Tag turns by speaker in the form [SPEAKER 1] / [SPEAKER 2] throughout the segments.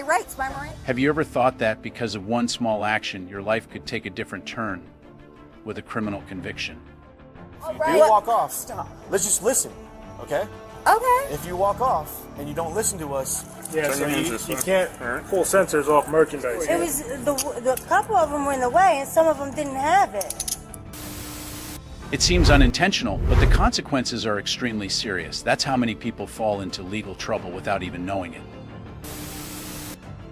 [SPEAKER 1] my rights, my right.
[SPEAKER 2] Have you ever thought that because of one small action, your life could take a different turn with a criminal conviction?
[SPEAKER 3] If you do walk off, stop. Let's just listen, okay?
[SPEAKER 1] Okay.
[SPEAKER 3] If you walk off and you don't listen to us,
[SPEAKER 4] yeah, so you can't pull sensors off merchandise.
[SPEAKER 1] It was the couple of them were in the way, and some of them didn't have it.
[SPEAKER 2] It seems unintentional, but the consequences are extremely serious. That's how many people fall into legal trouble without even knowing it.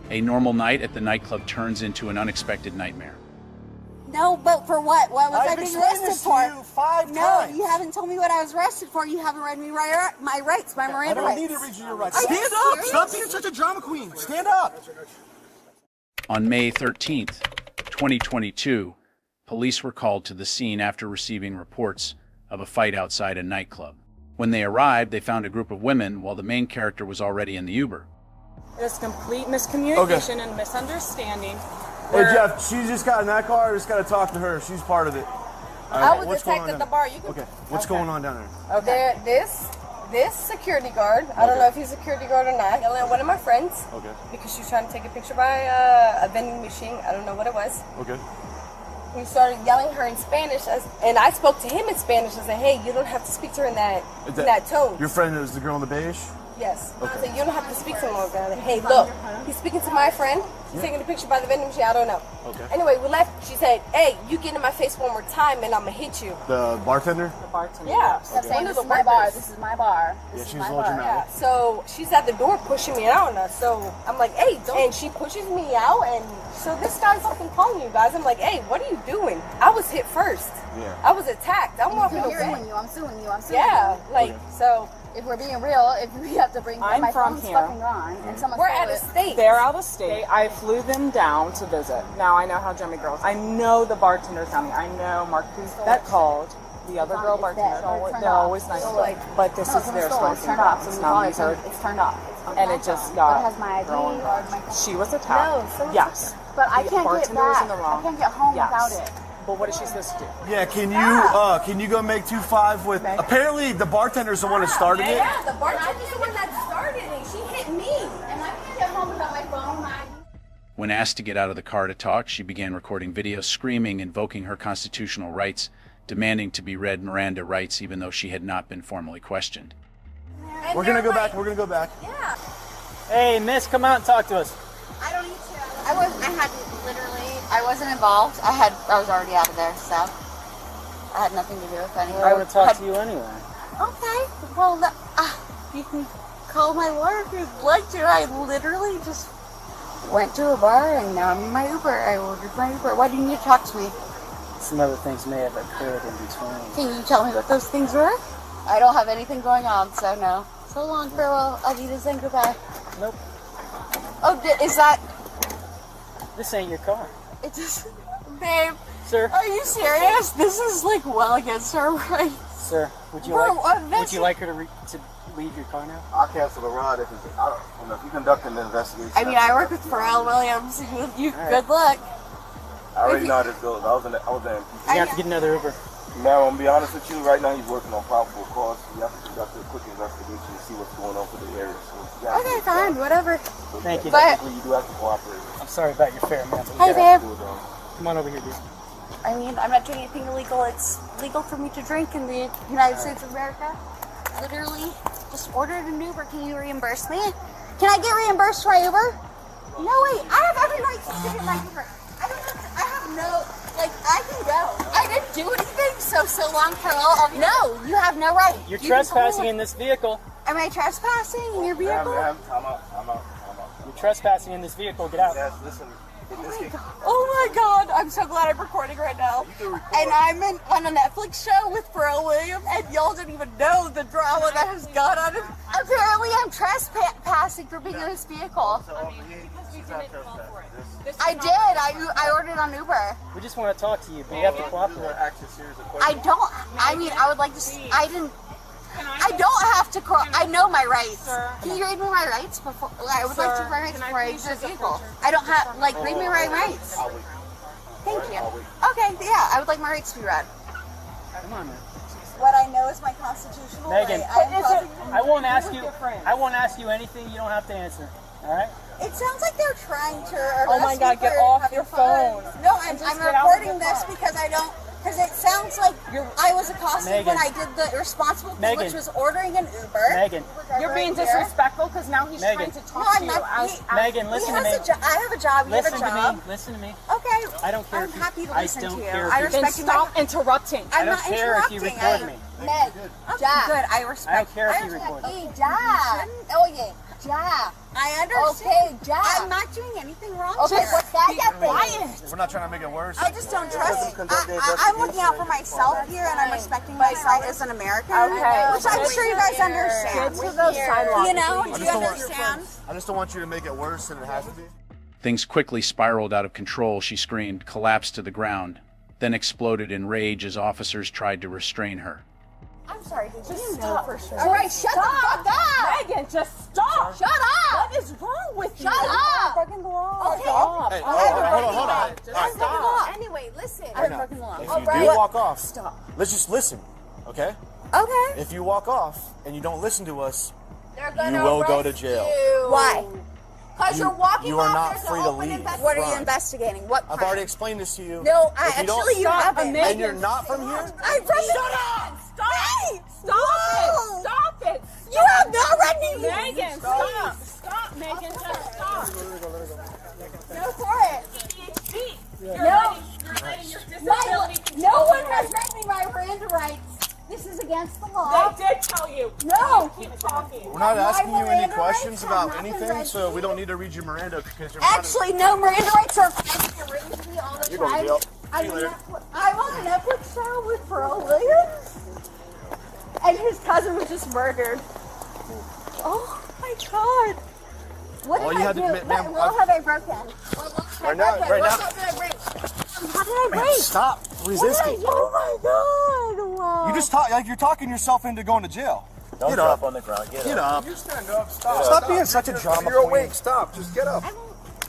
[SPEAKER 2] A normal night at the nightclub turns into an unexpected nightmare.
[SPEAKER 1] No, but for what? What was I being arrested for?
[SPEAKER 3] I've explained this to you 5 times.
[SPEAKER 1] No, you haven't told me what I was arrested for. You haven't read me my rights, my Miranda rights.
[SPEAKER 3] I don't need to read you your rights.
[SPEAKER 1] Are
[SPEAKER 3] Stand
[SPEAKER 1] you
[SPEAKER 3] up!
[SPEAKER 1] serious?
[SPEAKER 3] Stop being such a drama queen. Stand up!
[SPEAKER 2] On May 13th, 2022, police were called to the scene after receiving reports of a fight outside a nightclub. When they arrived, they found a group of women while the main character was already in the Uber.
[SPEAKER 5] There's complete miscommunication and misunderstanding.
[SPEAKER 3] Hey Jeff, she just got in that car. I just got to talk to her. She's part of it.
[SPEAKER 6] I was detected at the bar. You can.
[SPEAKER 3] Okay, what's going on down there?
[SPEAKER 6] Okay. This security guard. I don't know if he's a security guard or not. Yelling at one of my friends. Okay. Because she was trying to take a picture by a vending machine. I don't know what it was.
[SPEAKER 3] Okay.
[SPEAKER 6] We started yelling her in Spanish, and I spoke to him in Spanish and said, "Hey, you don't have to speak to her in that tone."
[SPEAKER 3] Your friend is the girl in the beige?
[SPEAKER 6] Yes.
[SPEAKER 3] Okay.
[SPEAKER 6] I said, "You don't have to speak to him like that." Hey, look, he's speaking to my friend. He's taking a picture by the vending machine. I don't know.
[SPEAKER 3] Okay.
[SPEAKER 6] Anyway, we left. She said, "Hey, you get in my face one more time, and I'm gonna hit you."
[SPEAKER 3] The bartender?
[SPEAKER 5] The bartender.
[SPEAKER 6] Yeah.
[SPEAKER 5] I'm saying, this is my bar. This is my bar.
[SPEAKER 3] Yeah, she's a little dramatic.
[SPEAKER 6] Yeah. So she's at the door pushing me out on us. So I'm like, "Hey, don't!" And she pushes me out, and so this guy's fucking calling you guys. I'm like, "Hey, what are you doing?" I was hit first.
[SPEAKER 3] Yeah.
[SPEAKER 6] I was attacked. I'm walking away.
[SPEAKER 5] I'm suing you. I'm suing
[SPEAKER 6] Yeah.
[SPEAKER 5] you.
[SPEAKER 6] Like so.
[SPEAKER 5] If we're being real, if we have to bring
[SPEAKER 7] I'm
[SPEAKER 5] my
[SPEAKER 7] from
[SPEAKER 5] phone's
[SPEAKER 7] here.
[SPEAKER 5] fucking on, and someone
[SPEAKER 6] We're
[SPEAKER 5] stole
[SPEAKER 6] out of
[SPEAKER 5] it.
[SPEAKER 6] state.
[SPEAKER 7] They're out of state. I flew them down to visit. Now I know how Jimmy girls. I know the bartender's coming. I know Marcus that called. The other girl bartender. They're always nice. But this is their smoking box. It's not these are.
[SPEAKER 5] It's turned off.
[SPEAKER 7] And it just got.
[SPEAKER 5] It has my ID or my.
[SPEAKER 7] She was attacked.
[SPEAKER 5] No,
[SPEAKER 7] yes.
[SPEAKER 5] But I
[SPEAKER 7] The
[SPEAKER 5] can't get
[SPEAKER 7] bartender was
[SPEAKER 5] back.
[SPEAKER 7] in the wrong.
[SPEAKER 5] I can't get home
[SPEAKER 7] Yes.
[SPEAKER 5] without it.
[SPEAKER 7] But what is she supposed to do?
[SPEAKER 3] Yeah, can you go make 2-5 with... Apparently the bartender's the one that started it.
[SPEAKER 6] Yeah, the bartender's the one that started it. She hit me.
[SPEAKER 5] And I can't get home without my phone, my ID.
[SPEAKER 2] When asked to get out of the car to talk, she began recording videos screaming, invoking her constitutional rights, demanding to be read Miranda rights even though she had not been formally questioned.
[SPEAKER 3] We're gonna go back. We're gonna go back.
[SPEAKER 6] Yeah.
[SPEAKER 4] Hey, miss, come out and talk to us.
[SPEAKER 1] I don't need to.
[SPEAKER 8] I wasn't involved. I was already out of there, so I had nothing to do with anything.
[SPEAKER 4] I would talk to you anyway.
[SPEAKER 8] Okay, well, you can call my lawyer if you'd like to. I literally just went to a bar and now I'm in my Uber. I ordered my Uber. Why do you need to talk to me?
[SPEAKER 4] Some other things may have occurred in between.
[SPEAKER 8] Can you tell me what those things were? I don't have anything going on, so no. So long, farewell. I'll need to say goodbye.
[SPEAKER 4] Nope.
[SPEAKER 8] Oh, is that...
[SPEAKER 4] This ain't your car.
[SPEAKER 8] It just... Babe.
[SPEAKER 4] Sir?
[SPEAKER 8] Are you serious? This is like well against our rights.
[SPEAKER 4] Sir, would you like her to leave your car now?
[SPEAKER 9] I'll cancel the ride if you conduct an investigation.
[SPEAKER 8] I mean, I work with Pharrell Williams. You good luck.
[SPEAKER 9] I already know how this goes. I was in.
[SPEAKER 4] You have to get another Uber.
[SPEAKER 9] Ma'am, I'm gonna be honest with you. Right now, he's working on probable cause. We have to conduct a quick investigation to see what's going on for the area. So
[SPEAKER 8] Okay, fine, whatever.
[SPEAKER 4] Thank you.
[SPEAKER 8] But
[SPEAKER 9] you do have to cooperate.
[SPEAKER 4] I'm sorry about your fare, man.
[SPEAKER 8] hey, babe.
[SPEAKER 4] Come on over here, dude.
[SPEAKER 8] I mean, I'm not doing anything illegal. It's legal for me to drink in the United States of America. Literally, just ordered an Uber. Can you reimburse me? Can I get reimbursed for my Uber? No, wait. I have every right to get my Uber. I have no, I can go. I didn't do anything, so long, Carol. No, you have no right.
[SPEAKER 4] You're trespassing in this vehicle.
[SPEAKER 8] Am I trespassing in your vehicle?
[SPEAKER 9] Ma'am, I'm out.
[SPEAKER 4] You're trespassing in this vehicle. Get out.
[SPEAKER 9] Yes, listen.
[SPEAKER 8] Oh my god, I'm so glad I'm recording right now. And I'm on a Netflix show with Pharrell Williams, and y'all didn't even know the drama that has gone on. Apparently I'm trespassing for being in this vehicle. I did. I ordered on Uber.
[SPEAKER 4] We just want to talk to you, but you have to cooperate.
[SPEAKER 8] I don't. I mean, I would like to. I don't have to. I know my rights. Can you read me my rights before? I would like to read my rights before I exit the vehicle. I don't have read me my rights. Thank you. Okay, yeah, I would like my rights to be read.
[SPEAKER 4] Come on, man.
[SPEAKER 1] What I know is my constitutional
[SPEAKER 4] Megan,
[SPEAKER 1] right.
[SPEAKER 4] I won't ask you. I won't ask you anything you don't have to answer. All right?
[SPEAKER 1] It sounds like they're trying to arrest
[SPEAKER 7] Oh my God,
[SPEAKER 1] me
[SPEAKER 7] get
[SPEAKER 1] for
[SPEAKER 7] off
[SPEAKER 1] having
[SPEAKER 7] your
[SPEAKER 1] fun.
[SPEAKER 7] phone.
[SPEAKER 1] No, I'm
[SPEAKER 7] Just get out of
[SPEAKER 1] recording
[SPEAKER 7] the
[SPEAKER 1] this
[SPEAKER 7] car.
[SPEAKER 1] because it sounds like I was accosted
[SPEAKER 4] Megan.
[SPEAKER 1] when I did the irresponsible thing,
[SPEAKER 4] Megan.
[SPEAKER 1] which was ordering an Uber.
[SPEAKER 4] Megan.
[SPEAKER 7] You're being disrespectful because now he's
[SPEAKER 4] Megan.
[SPEAKER 7] trying to
[SPEAKER 1] No,
[SPEAKER 7] talk
[SPEAKER 1] I'm
[SPEAKER 7] to you.
[SPEAKER 1] not.
[SPEAKER 4] Megan, listen to me.
[SPEAKER 1] I have a job. You have a
[SPEAKER 4] Listen to
[SPEAKER 1] job.
[SPEAKER 4] me. Listen to me.
[SPEAKER 1] Okay.
[SPEAKER 4] I don't care
[SPEAKER 1] I'm
[SPEAKER 4] if you-
[SPEAKER 1] happy to
[SPEAKER 4] I
[SPEAKER 1] listen
[SPEAKER 4] don't
[SPEAKER 1] to you.
[SPEAKER 4] care if
[SPEAKER 1] I
[SPEAKER 4] you-
[SPEAKER 7] Then
[SPEAKER 1] respect you.
[SPEAKER 7] stop interrupting.
[SPEAKER 1] I'm
[SPEAKER 4] I don't
[SPEAKER 1] not
[SPEAKER 4] care if you
[SPEAKER 1] interrupting.
[SPEAKER 4] record me.
[SPEAKER 5] Meg,
[SPEAKER 1] Okay,
[SPEAKER 5] ya.
[SPEAKER 1] good. I respect.
[SPEAKER 4] I don't care if you record me.
[SPEAKER 5] Hey, ya. Oye, ya.
[SPEAKER 1] I understand.
[SPEAKER 5] Okay, ya.
[SPEAKER 1] I'm not doing anything wrong.
[SPEAKER 5] Okay,
[SPEAKER 1] here.
[SPEAKER 5] pues cállate.
[SPEAKER 3] We're not trying to make it worse.
[SPEAKER 1] I just don't trust. I'm looking out for myself here, and I'm respecting myself as an American,
[SPEAKER 7] Okay.
[SPEAKER 1] which I'm sure you guys
[SPEAKER 7] Get
[SPEAKER 1] understand.
[SPEAKER 7] to the sidewalk.
[SPEAKER 1] You know,
[SPEAKER 3] I
[SPEAKER 1] do you
[SPEAKER 3] just don't want-
[SPEAKER 1] understand?
[SPEAKER 3] I just don't want you to make it worse than it has to be.
[SPEAKER 2] Things quickly spiraled out of control, she screamed, collapsed to the ground, then exploded in rage as officers tried to restrain her.
[SPEAKER 5] I'm sorry, did you
[SPEAKER 7] Stop.
[SPEAKER 5] know for sure? All right, shut the fuck up.
[SPEAKER 7] Megan, just stop.
[SPEAKER 5] Shut up.
[SPEAKER 7] What is wrong with you?
[SPEAKER 5] Shut up.
[SPEAKER 1] Breaking the law.
[SPEAKER 5] Okay.
[SPEAKER 7] Stop.
[SPEAKER 3] Hey, hold on.
[SPEAKER 7] Just stop.
[SPEAKER 5] Anyway, listen.
[SPEAKER 3] Right now, if you
[SPEAKER 5] Alright.
[SPEAKER 3] do walk off, let's just listen, okay?
[SPEAKER 1] Okay.
[SPEAKER 3] If you walk off and you don't listen to us,
[SPEAKER 5] They're gonna
[SPEAKER 3] you will go to
[SPEAKER 5] arrest
[SPEAKER 3] jail.
[SPEAKER 5] you.
[SPEAKER 1] Why?
[SPEAKER 5] Because you're walking
[SPEAKER 3] you are
[SPEAKER 5] off,
[SPEAKER 3] not
[SPEAKER 5] there's
[SPEAKER 3] free
[SPEAKER 5] an
[SPEAKER 3] to
[SPEAKER 5] open
[SPEAKER 3] leave.
[SPEAKER 5] investigation.
[SPEAKER 1] What are you
[SPEAKER 3] Crime.
[SPEAKER 1] investigating? What
[SPEAKER 3] I've
[SPEAKER 1] crime?
[SPEAKER 3] already explained this to you.
[SPEAKER 1] No,
[SPEAKER 3] If you don't
[SPEAKER 1] actually you
[SPEAKER 3] stop
[SPEAKER 1] haven't.
[SPEAKER 3] and you're not from here,
[SPEAKER 1] I'm from
[SPEAKER 7] Shut up. Stop.
[SPEAKER 1] Hey!
[SPEAKER 7] Stop
[SPEAKER 1] Whoa!
[SPEAKER 7] it. Stop it.
[SPEAKER 1] You have not read me.
[SPEAKER 7] Megan, stop. Stop, Megan. Just stop.
[SPEAKER 1] Go for it.
[SPEAKER 5] No. No one has read me my Miranda rights. This is against the law.
[SPEAKER 7] They did tell you.
[SPEAKER 5] No.
[SPEAKER 7] Keep talking.
[SPEAKER 3] we're not asking you any
[SPEAKER 1] Miranda
[SPEAKER 3] questions
[SPEAKER 1] rights have
[SPEAKER 3] about
[SPEAKER 1] not been
[SPEAKER 3] anything,
[SPEAKER 1] read
[SPEAKER 3] so
[SPEAKER 1] to
[SPEAKER 3] we
[SPEAKER 1] you.
[SPEAKER 3] don't need to read you Miranda because you're
[SPEAKER 1] Actually, no, Miranda rights are written to me all the
[SPEAKER 3] You're going to
[SPEAKER 1] time.
[SPEAKER 3] jail.
[SPEAKER 1] I'm on a Netflix show with Pharrell Williams, and his cousin was just murdered. Oh my God! What
[SPEAKER 3] All
[SPEAKER 1] did
[SPEAKER 3] you
[SPEAKER 1] I
[SPEAKER 3] had to
[SPEAKER 1] do?
[SPEAKER 3] admit,
[SPEAKER 1] What
[SPEAKER 3] ma'am,
[SPEAKER 1] law have I broken? What law have I
[SPEAKER 3] Right now-
[SPEAKER 1] broken?
[SPEAKER 3] right
[SPEAKER 1] What
[SPEAKER 3] now-
[SPEAKER 1] law did I break? How did I break?
[SPEAKER 3] Stop
[SPEAKER 1] What did I
[SPEAKER 3] resisting.
[SPEAKER 1] do? Oh my God!
[SPEAKER 3] You just talk like you're talking yourself into going to jail.
[SPEAKER 9] Don't
[SPEAKER 3] Get
[SPEAKER 9] drop
[SPEAKER 3] up.
[SPEAKER 9] on the ground. Get
[SPEAKER 3] Get
[SPEAKER 9] up.
[SPEAKER 3] up.
[SPEAKER 10] You stand up. Stop.
[SPEAKER 3] Stop being such a drama
[SPEAKER 10] You're
[SPEAKER 3] queen.
[SPEAKER 10] awake. Stop. Just get up.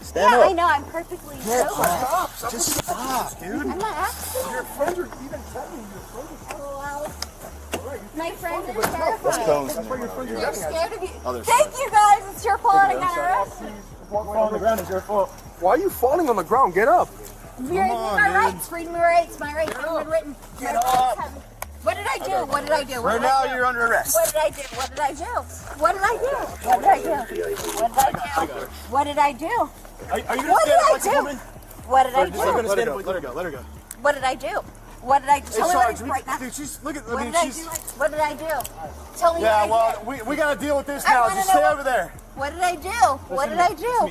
[SPEAKER 3] Stand
[SPEAKER 1] Yeah,
[SPEAKER 3] up.
[SPEAKER 1] I know. I'm perfectly
[SPEAKER 3] Get
[SPEAKER 1] sober.
[SPEAKER 3] up. Just stop, dude.
[SPEAKER 1] I'm not asking.
[SPEAKER 10] Your friends are even telling you. Your friends
[SPEAKER 1] LOL. My friends are
[SPEAKER 3] Let's
[SPEAKER 1] terrified.
[SPEAKER 3] go.
[SPEAKER 1] They're scared of you.
[SPEAKER 3] Others.
[SPEAKER 1] Thank you guys. It's your fault I got arrested.
[SPEAKER 3] Walking on the ground is your fault.
[SPEAKER 10] Why are you falling on the ground? Get up.
[SPEAKER 1] Read me my rights. Read me my rights. My rights haven't been written.
[SPEAKER 3] Get
[SPEAKER 1] My rights
[SPEAKER 3] up.
[SPEAKER 1] haven't- What did I do? What did I do? What
[SPEAKER 3] Right
[SPEAKER 1] did I
[SPEAKER 3] now,
[SPEAKER 1] do?
[SPEAKER 3] you're under arrest.
[SPEAKER 1] What did I do? What did I do? What did I do? What did I do? What did I do? What did I do?
[SPEAKER 3] Are you gonna
[SPEAKER 1] What
[SPEAKER 3] stand
[SPEAKER 1] did
[SPEAKER 3] up
[SPEAKER 1] I
[SPEAKER 3] like a
[SPEAKER 1] do?
[SPEAKER 3] woman?
[SPEAKER 1] What did I
[SPEAKER 3] Let her
[SPEAKER 1] do?
[SPEAKER 3] go. Let her go. Let her go.
[SPEAKER 1] What did I do? What did I do?
[SPEAKER 3] Hey,
[SPEAKER 1] Tell me
[SPEAKER 3] Sarge,
[SPEAKER 1] what right now.
[SPEAKER 3] dude, she's look at. I
[SPEAKER 1] What
[SPEAKER 3] mean,
[SPEAKER 1] did I
[SPEAKER 3] she's.
[SPEAKER 1] do? What did I do? Tell me
[SPEAKER 3] Yeah,
[SPEAKER 1] what I did.
[SPEAKER 3] well, we gotta deal with this
[SPEAKER 1] I
[SPEAKER 3] now.
[SPEAKER 1] wanna
[SPEAKER 3] Just
[SPEAKER 1] know
[SPEAKER 3] stay
[SPEAKER 1] what-
[SPEAKER 3] over there.
[SPEAKER 1] What did I do? What did I do?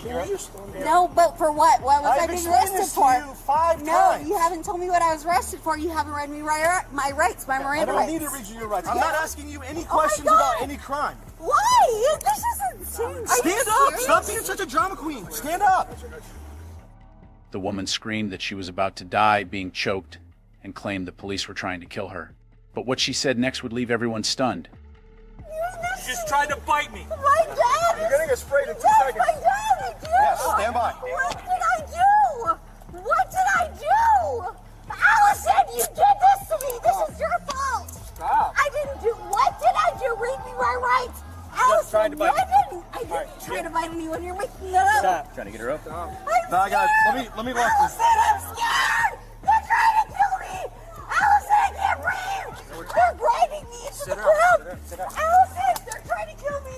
[SPEAKER 1] No, but for what? What was I
[SPEAKER 3] I've
[SPEAKER 1] being
[SPEAKER 3] explained
[SPEAKER 1] arrested
[SPEAKER 3] this to
[SPEAKER 1] for?
[SPEAKER 3] you 5
[SPEAKER 1] No,
[SPEAKER 3] times.
[SPEAKER 1] you haven't told me what I was arrested for. You haven't read me my rights, my
[SPEAKER 3] I
[SPEAKER 1] Miranda
[SPEAKER 3] don't
[SPEAKER 1] rights.
[SPEAKER 3] need to read you your rights. I'm
[SPEAKER 1] Yeah.
[SPEAKER 3] not asking you any
[SPEAKER 1] Oh my
[SPEAKER 3] questions
[SPEAKER 1] God.
[SPEAKER 3] about any crime.
[SPEAKER 1] Why? This is insane. Are you
[SPEAKER 3] Stand up.
[SPEAKER 1] serious?
[SPEAKER 3] Stop being such a drama queen. Stand up.
[SPEAKER 2] The woman screamed that she was about to die, being choked, and claimed the police were trying to kill her. But what she said next would leave everyone stunned.
[SPEAKER 1] You
[SPEAKER 10] just tried to bite me.
[SPEAKER 1] My dad.
[SPEAKER 10] You're getting a sprayed in 2
[SPEAKER 1] Yes,
[SPEAKER 10] seconds.
[SPEAKER 1] my dad. I do.
[SPEAKER 3] Yes, stand by.
[SPEAKER 1] What did I do? What did I do? Allison, you did this to me. This is your fault.
[SPEAKER 10] Stop.
[SPEAKER 1] I didn't do. What did I do? Read me my rights. Allison,
[SPEAKER 10] tried to bite me.
[SPEAKER 1] I didn't try to bite anyone. You're making that up.
[SPEAKER 9] Stop. Trying to get her up.
[SPEAKER 1] I'm
[SPEAKER 3] No, I got.
[SPEAKER 1] scared.
[SPEAKER 3] Let me walk this.
[SPEAKER 1] Allison, I'm scared. They're trying to kill me. Allison, I can't breathe. They're driving me into the ground. Allison, they're trying to kill me.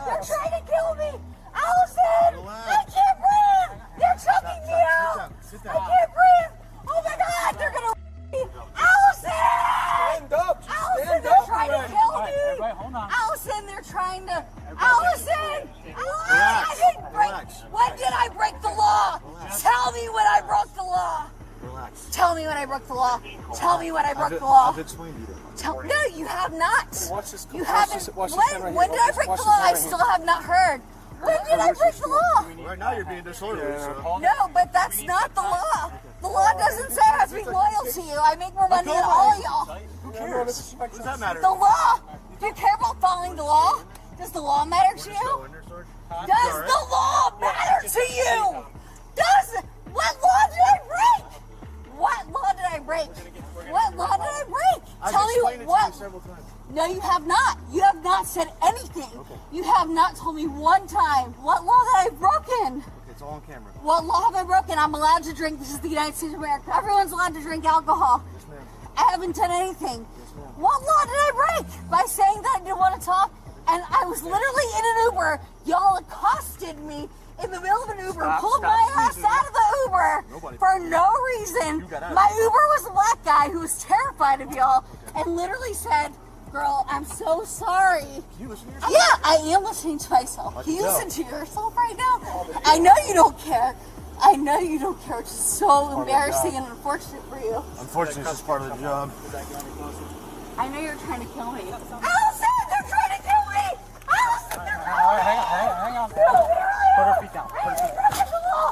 [SPEAKER 1] They're trying to kill me. Allison, I can't breathe. They're choking me out.
[SPEAKER 3] Sit
[SPEAKER 1] I
[SPEAKER 3] down.
[SPEAKER 1] can't breathe. Oh my God, they're gonna me. Allison!
[SPEAKER 10] Stand up. Just
[SPEAKER 1] Allison,
[SPEAKER 10] stand
[SPEAKER 1] they're
[SPEAKER 10] up
[SPEAKER 1] trying to
[SPEAKER 10] already.
[SPEAKER 1] kill
[SPEAKER 4] All right,
[SPEAKER 1] me.
[SPEAKER 4] everybody, hold on.
[SPEAKER 1] Allison, they're trying to. Allison! I didn't break.
[SPEAKER 3] Relax.
[SPEAKER 1] When did I break the law? Tell me when I broke the law.
[SPEAKER 3] Relax.
[SPEAKER 1] Tell me when I broke the law. Tell me when I broke the law.
[SPEAKER 3] I've explained to you.
[SPEAKER 1] No, you have not.
[SPEAKER 10] Watch this.
[SPEAKER 1] You
[SPEAKER 10] watch
[SPEAKER 1] haven't.
[SPEAKER 10] this- watch this hand right
[SPEAKER 1] When
[SPEAKER 10] here.
[SPEAKER 1] did I break
[SPEAKER 10] Watch
[SPEAKER 1] the
[SPEAKER 10] this
[SPEAKER 1] law?
[SPEAKER 10] hand
[SPEAKER 1] I
[SPEAKER 10] right here.
[SPEAKER 1] still have not heard. When did I break the law?
[SPEAKER 3] Right now, you're being disorderly. So.
[SPEAKER 1] No, but that's not the law. The law doesn't say I have to be loyal to you. I make more money than all of y'all.
[SPEAKER 3] Who cares? What does that matter?
[SPEAKER 1] The law. Do you care about following the law? Does the law matter to you? Does the law matter to you? What law did I break? What law did I break? What law did I break?
[SPEAKER 3] I've
[SPEAKER 1] Tell
[SPEAKER 3] explained
[SPEAKER 1] me
[SPEAKER 3] it to
[SPEAKER 1] what.
[SPEAKER 3] you several times.
[SPEAKER 1] No, you have not. You have have not said anything. Okay. You have not told me one time what law that I've broken.
[SPEAKER 3] Okay, it's all on camera.
[SPEAKER 1] What law have I broken? I'm allowed to drink. This is the United States of America. Everyone's allowed to drink alcohol.
[SPEAKER 3] Yes, ma'am.
[SPEAKER 1] I haven't done anything.
[SPEAKER 3] Yes, ma'am.
[SPEAKER 1] What law did I break? By saying that I didn't want to talk? And I was literally in an Uber. Y'all accosted me in the middle of an Uber, pulled my ass out of the Uber for no reason. My Uber was a black guy who was terrified of y'all and literally said, girl, I'm so sorry.
[SPEAKER 3] Can you listen to yourself?
[SPEAKER 1] Yeah, I am listening to myself. Can you listen to yourself right now? I know you don't care. I know you don't care, which is so embarrassing and unfortunate for you.
[SPEAKER 3] Unfortunately, it's just part of the job.
[SPEAKER 1] I know you're trying to kill me. Allison, they're trying to kill me! Allison, they're
[SPEAKER 4] Hang on. Put her feet down.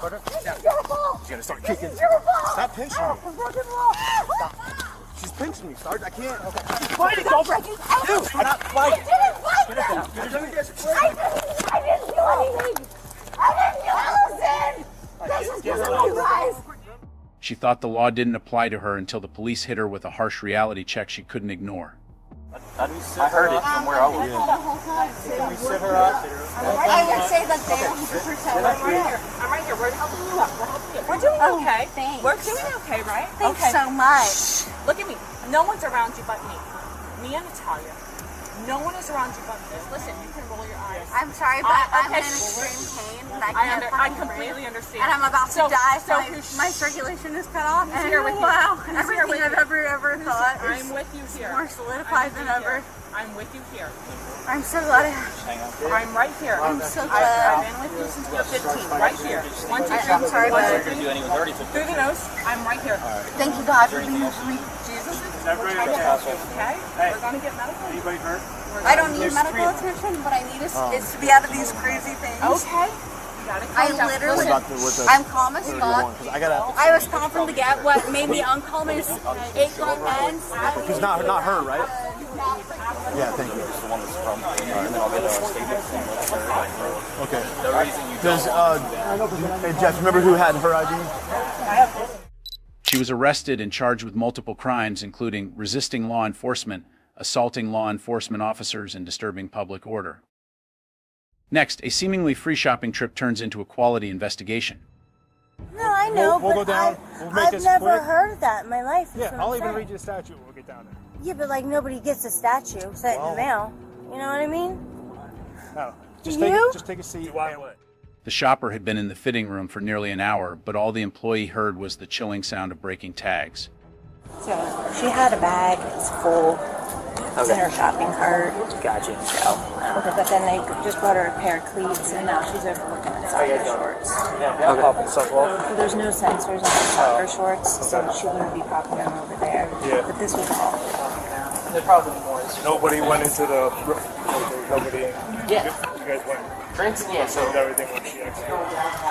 [SPEAKER 4] Put her feet down.
[SPEAKER 3] She's gonna start kicking. Stop pinching me. Stop. She's pinching me. Start. I can't.
[SPEAKER 4] Fight it, don't break it. Dude, I'm not fighting.
[SPEAKER 1] I didn't fight them. I didn't do anything. I didn't do Allison. This is because of you guys.
[SPEAKER 2] She thought the law didn't apply to her until the police hit her with a harsh reality check she couldn't ignore.
[SPEAKER 4] I heard it from where I was.
[SPEAKER 1] Can
[SPEAKER 4] we sit her up?
[SPEAKER 1] I would say that they 100%.
[SPEAKER 6] I'm right here. We're helping you up. We're doing okay.
[SPEAKER 1] Thanks.
[SPEAKER 6] We're doing okay, right?
[SPEAKER 1] Thanks
[SPEAKER 6] okay.
[SPEAKER 1] so much.
[SPEAKER 6] Look at me. No one's around you but me. Me and Natalia. No one is around you but me. Listen, you can roll your eyes.
[SPEAKER 1] I'm sorry, but I'm in extreme pain. And I
[SPEAKER 6] completely understand.
[SPEAKER 1] And I'm about to die, so
[SPEAKER 6] who's
[SPEAKER 1] my circulation is cut off.
[SPEAKER 6] Who's here with you?
[SPEAKER 1] Wow,
[SPEAKER 6] Who's
[SPEAKER 1] everything
[SPEAKER 6] here with
[SPEAKER 1] I've ever thought
[SPEAKER 6] I'm with you here.
[SPEAKER 1] more solidified than ever.
[SPEAKER 6] I'm with you here.
[SPEAKER 1] I'm so glad
[SPEAKER 6] I'm right here.
[SPEAKER 1] I'm so
[SPEAKER 6] I've
[SPEAKER 1] glad.
[SPEAKER 6] been with you since we were 15. Right here. 1, 2, 3.
[SPEAKER 1] I'm sorry, but
[SPEAKER 6] Through the nose. I'm right here.
[SPEAKER 1] thank you, God, for being with me.
[SPEAKER 6] Jesus, we're trying to help you, okay? We're going to get medical.
[SPEAKER 10] Anybody hurt?
[SPEAKER 1] I don't need medical attention. What I need is to be out of these crazy things.
[SPEAKER 6] Okay.
[SPEAKER 1] I literally, I'm calm as fuck. I was calm from the get. What made me uncalm is 8 grown men.
[SPEAKER 3] It's not her, right? Yeah, thank you. Okay. Hey Jeff, remember who had her ID?
[SPEAKER 2] She was arrested and charged with multiple crimes, including resisting law enforcement, assaulting law enforcement officers, and disturbing public order. Next, a seemingly free shopping trip turns into a quality investigation.
[SPEAKER 5] No, I know,
[SPEAKER 10] We'll go
[SPEAKER 5] but
[SPEAKER 10] down. We'll make
[SPEAKER 5] I've
[SPEAKER 10] this
[SPEAKER 5] never
[SPEAKER 10] quick.
[SPEAKER 5] heard of that in my life.
[SPEAKER 10] Yeah, I'll even read you the statute when we get down there.
[SPEAKER 5] Yeah, but like nobody gets a statue sent in the mail. You know what I mean?
[SPEAKER 10] No. Just take a seat.
[SPEAKER 2] The shopper had been in the fitting room for nearly an hour, but all the employee heard was the chilling sound of breaking tags.
[SPEAKER 11] So she had a bag, it's full. It's in her shopping cart.
[SPEAKER 4] Gotcha.
[SPEAKER 11] So, but then they just brought her a pair of cleats, and now she's overlooking inside her shorts. Well, there's no sensors on her soccer shorts, so she wouldn't be popping them over there.
[SPEAKER 10] Yeah.
[SPEAKER 11] But this was all.
[SPEAKER 4] There probably more.
[SPEAKER 10] Nobody went into the. Nobody.
[SPEAKER 4] Yeah.
[SPEAKER 10] You guys went.
[SPEAKER 4] Drinks? Yeah, so.
[SPEAKER 10] Everything when she actually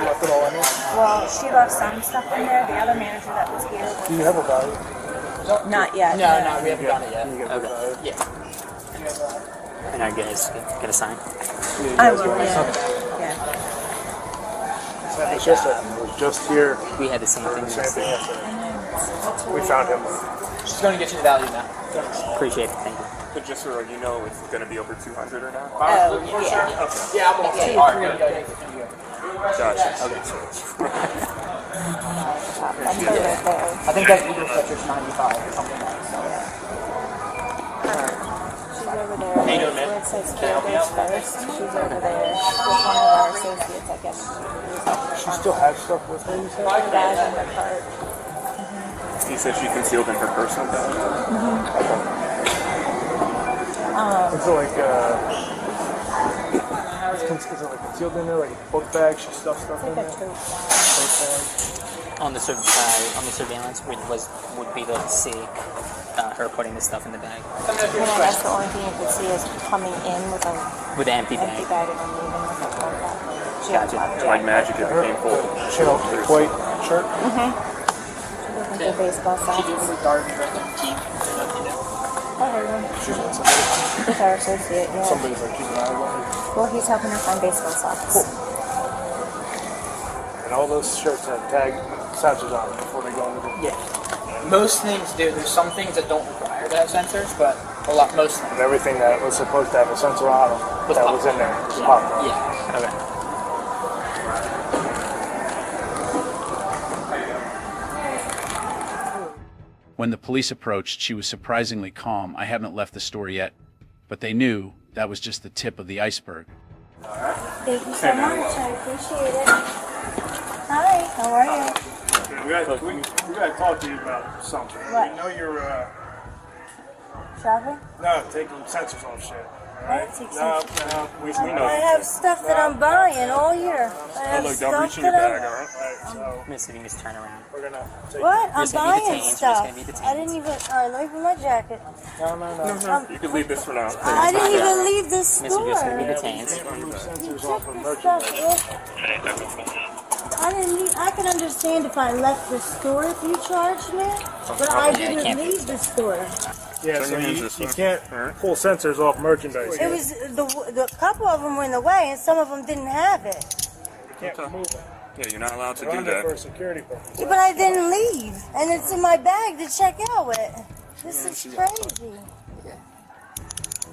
[SPEAKER 10] left it all in there.
[SPEAKER 11] Well, she left some stuff in there. The other manager that was here.
[SPEAKER 10] Do you have a value?
[SPEAKER 11] Not yet.
[SPEAKER 4] No, we haven't done it yet. Okay. Yeah. And are you guys gonna sign?
[SPEAKER 11] I will, yeah.
[SPEAKER 10] It was just here.
[SPEAKER 4] We had the same thing.
[SPEAKER 10] We found him.
[SPEAKER 4] She's gonna get you the value now. Appreciate it, thank you.
[SPEAKER 9] But just so you know, it's going to be over 200 or not?
[SPEAKER 11] Oh, yeah.
[SPEAKER 9] Okay.
[SPEAKER 4] Yeah, I'm okay. All right, good.
[SPEAKER 9] Gotcha.
[SPEAKER 4] Okay.
[SPEAKER 11] I
[SPEAKER 4] think that Eagle Fletcher's 95 or something like that.
[SPEAKER 11] She's over there. Where it says Builders First. She's over there with one of our associates, I guess.
[SPEAKER 10] She still has stuff with her, you said?
[SPEAKER 11] Her bag in her cart.
[SPEAKER 9] He said she concealed in her personal bag?
[SPEAKER 10] Is it like, is it like concealed in there, like a book bag? She stuffed stuff in there?
[SPEAKER 4] On the surveillance would be able to see her putting the stuff in the bag.
[SPEAKER 11] That's the only thing you could see is coming in with
[SPEAKER 4] an empty bag.
[SPEAKER 11] And leaving with a full bag.
[SPEAKER 4] Gotcha.
[SPEAKER 9] Like magic, it became full.
[SPEAKER 10] She had a white shirt?
[SPEAKER 11] She lives in baseball socks.
[SPEAKER 4] She did the garden team.
[SPEAKER 11] I heard him.
[SPEAKER 10] She's with somebody?
[SPEAKER 11] With our associate, yeah.
[SPEAKER 10] Somebody's like keeping an eye on her.
[SPEAKER 11] Well, he's helping her find baseball socks.
[SPEAKER 10] Cool. And all those shirts have tag sensors on them before they go into the...
[SPEAKER 4] Yeah. Most things do. There's some things that don't require to have sensors, but A lot, mostly.
[SPEAKER 10] And everything that was supposed to have a sensor on them that was in there was popped up.
[SPEAKER 4] Yeah. Okay.
[SPEAKER 2] When the police approached, she was surprisingly calm. I haven't left the store yet, but they knew that was just the tip of the iceberg.
[SPEAKER 8] Thank you so much. I appreciate it. Hi, how are you?
[SPEAKER 10] We gotta talk to you about something.
[SPEAKER 8] What?
[SPEAKER 10] We know you're
[SPEAKER 8] Shopping?
[SPEAKER 10] taking sensors off shit.
[SPEAKER 8] What? Take some-
[SPEAKER 10] We know.
[SPEAKER 8] I have stuff that I'm buying all year. I have
[SPEAKER 10] Look,
[SPEAKER 8] stuff
[SPEAKER 10] don't reach in
[SPEAKER 8] that
[SPEAKER 10] your
[SPEAKER 8] I'm...
[SPEAKER 10] bag, alright? So
[SPEAKER 4] Miss, if you can just turn around.
[SPEAKER 10] we're gonna take
[SPEAKER 8] What? I'm
[SPEAKER 4] Miss, gonna be
[SPEAKER 8] buying
[SPEAKER 4] detained. Miss,
[SPEAKER 8] stuff.
[SPEAKER 4] gonna be detained.
[SPEAKER 8] I didn't even... Alright, let me put my jacket.
[SPEAKER 10] No. You can leave this for now.
[SPEAKER 8] I didn't even leave the
[SPEAKER 4] Miss, you're just gonna be
[SPEAKER 8] store.
[SPEAKER 4] detained.
[SPEAKER 10] Remove sensors
[SPEAKER 8] Check
[SPEAKER 10] off of
[SPEAKER 8] this
[SPEAKER 10] merchandise.
[SPEAKER 8] stuff off. I didn't leave... I can understand if I left the store if you charged me, but I didn't
[SPEAKER 4] can't
[SPEAKER 8] leave the store.
[SPEAKER 10] Yeah,
[SPEAKER 3] Turn
[SPEAKER 10] so
[SPEAKER 3] your hands
[SPEAKER 10] you
[SPEAKER 3] this way.
[SPEAKER 10] can't pull sensors off merchandise.
[SPEAKER 8] It was... The couple of them were in the way, and some of them didn't have it.
[SPEAKER 10] You can't remove them.
[SPEAKER 3] Yeah, you're not allowed to
[SPEAKER 10] They're
[SPEAKER 3] do
[SPEAKER 10] under
[SPEAKER 3] that.
[SPEAKER 10] for security purposes.
[SPEAKER 8] Yeah, but I didn't leave, and it's in my bag to check out with. This is crazy.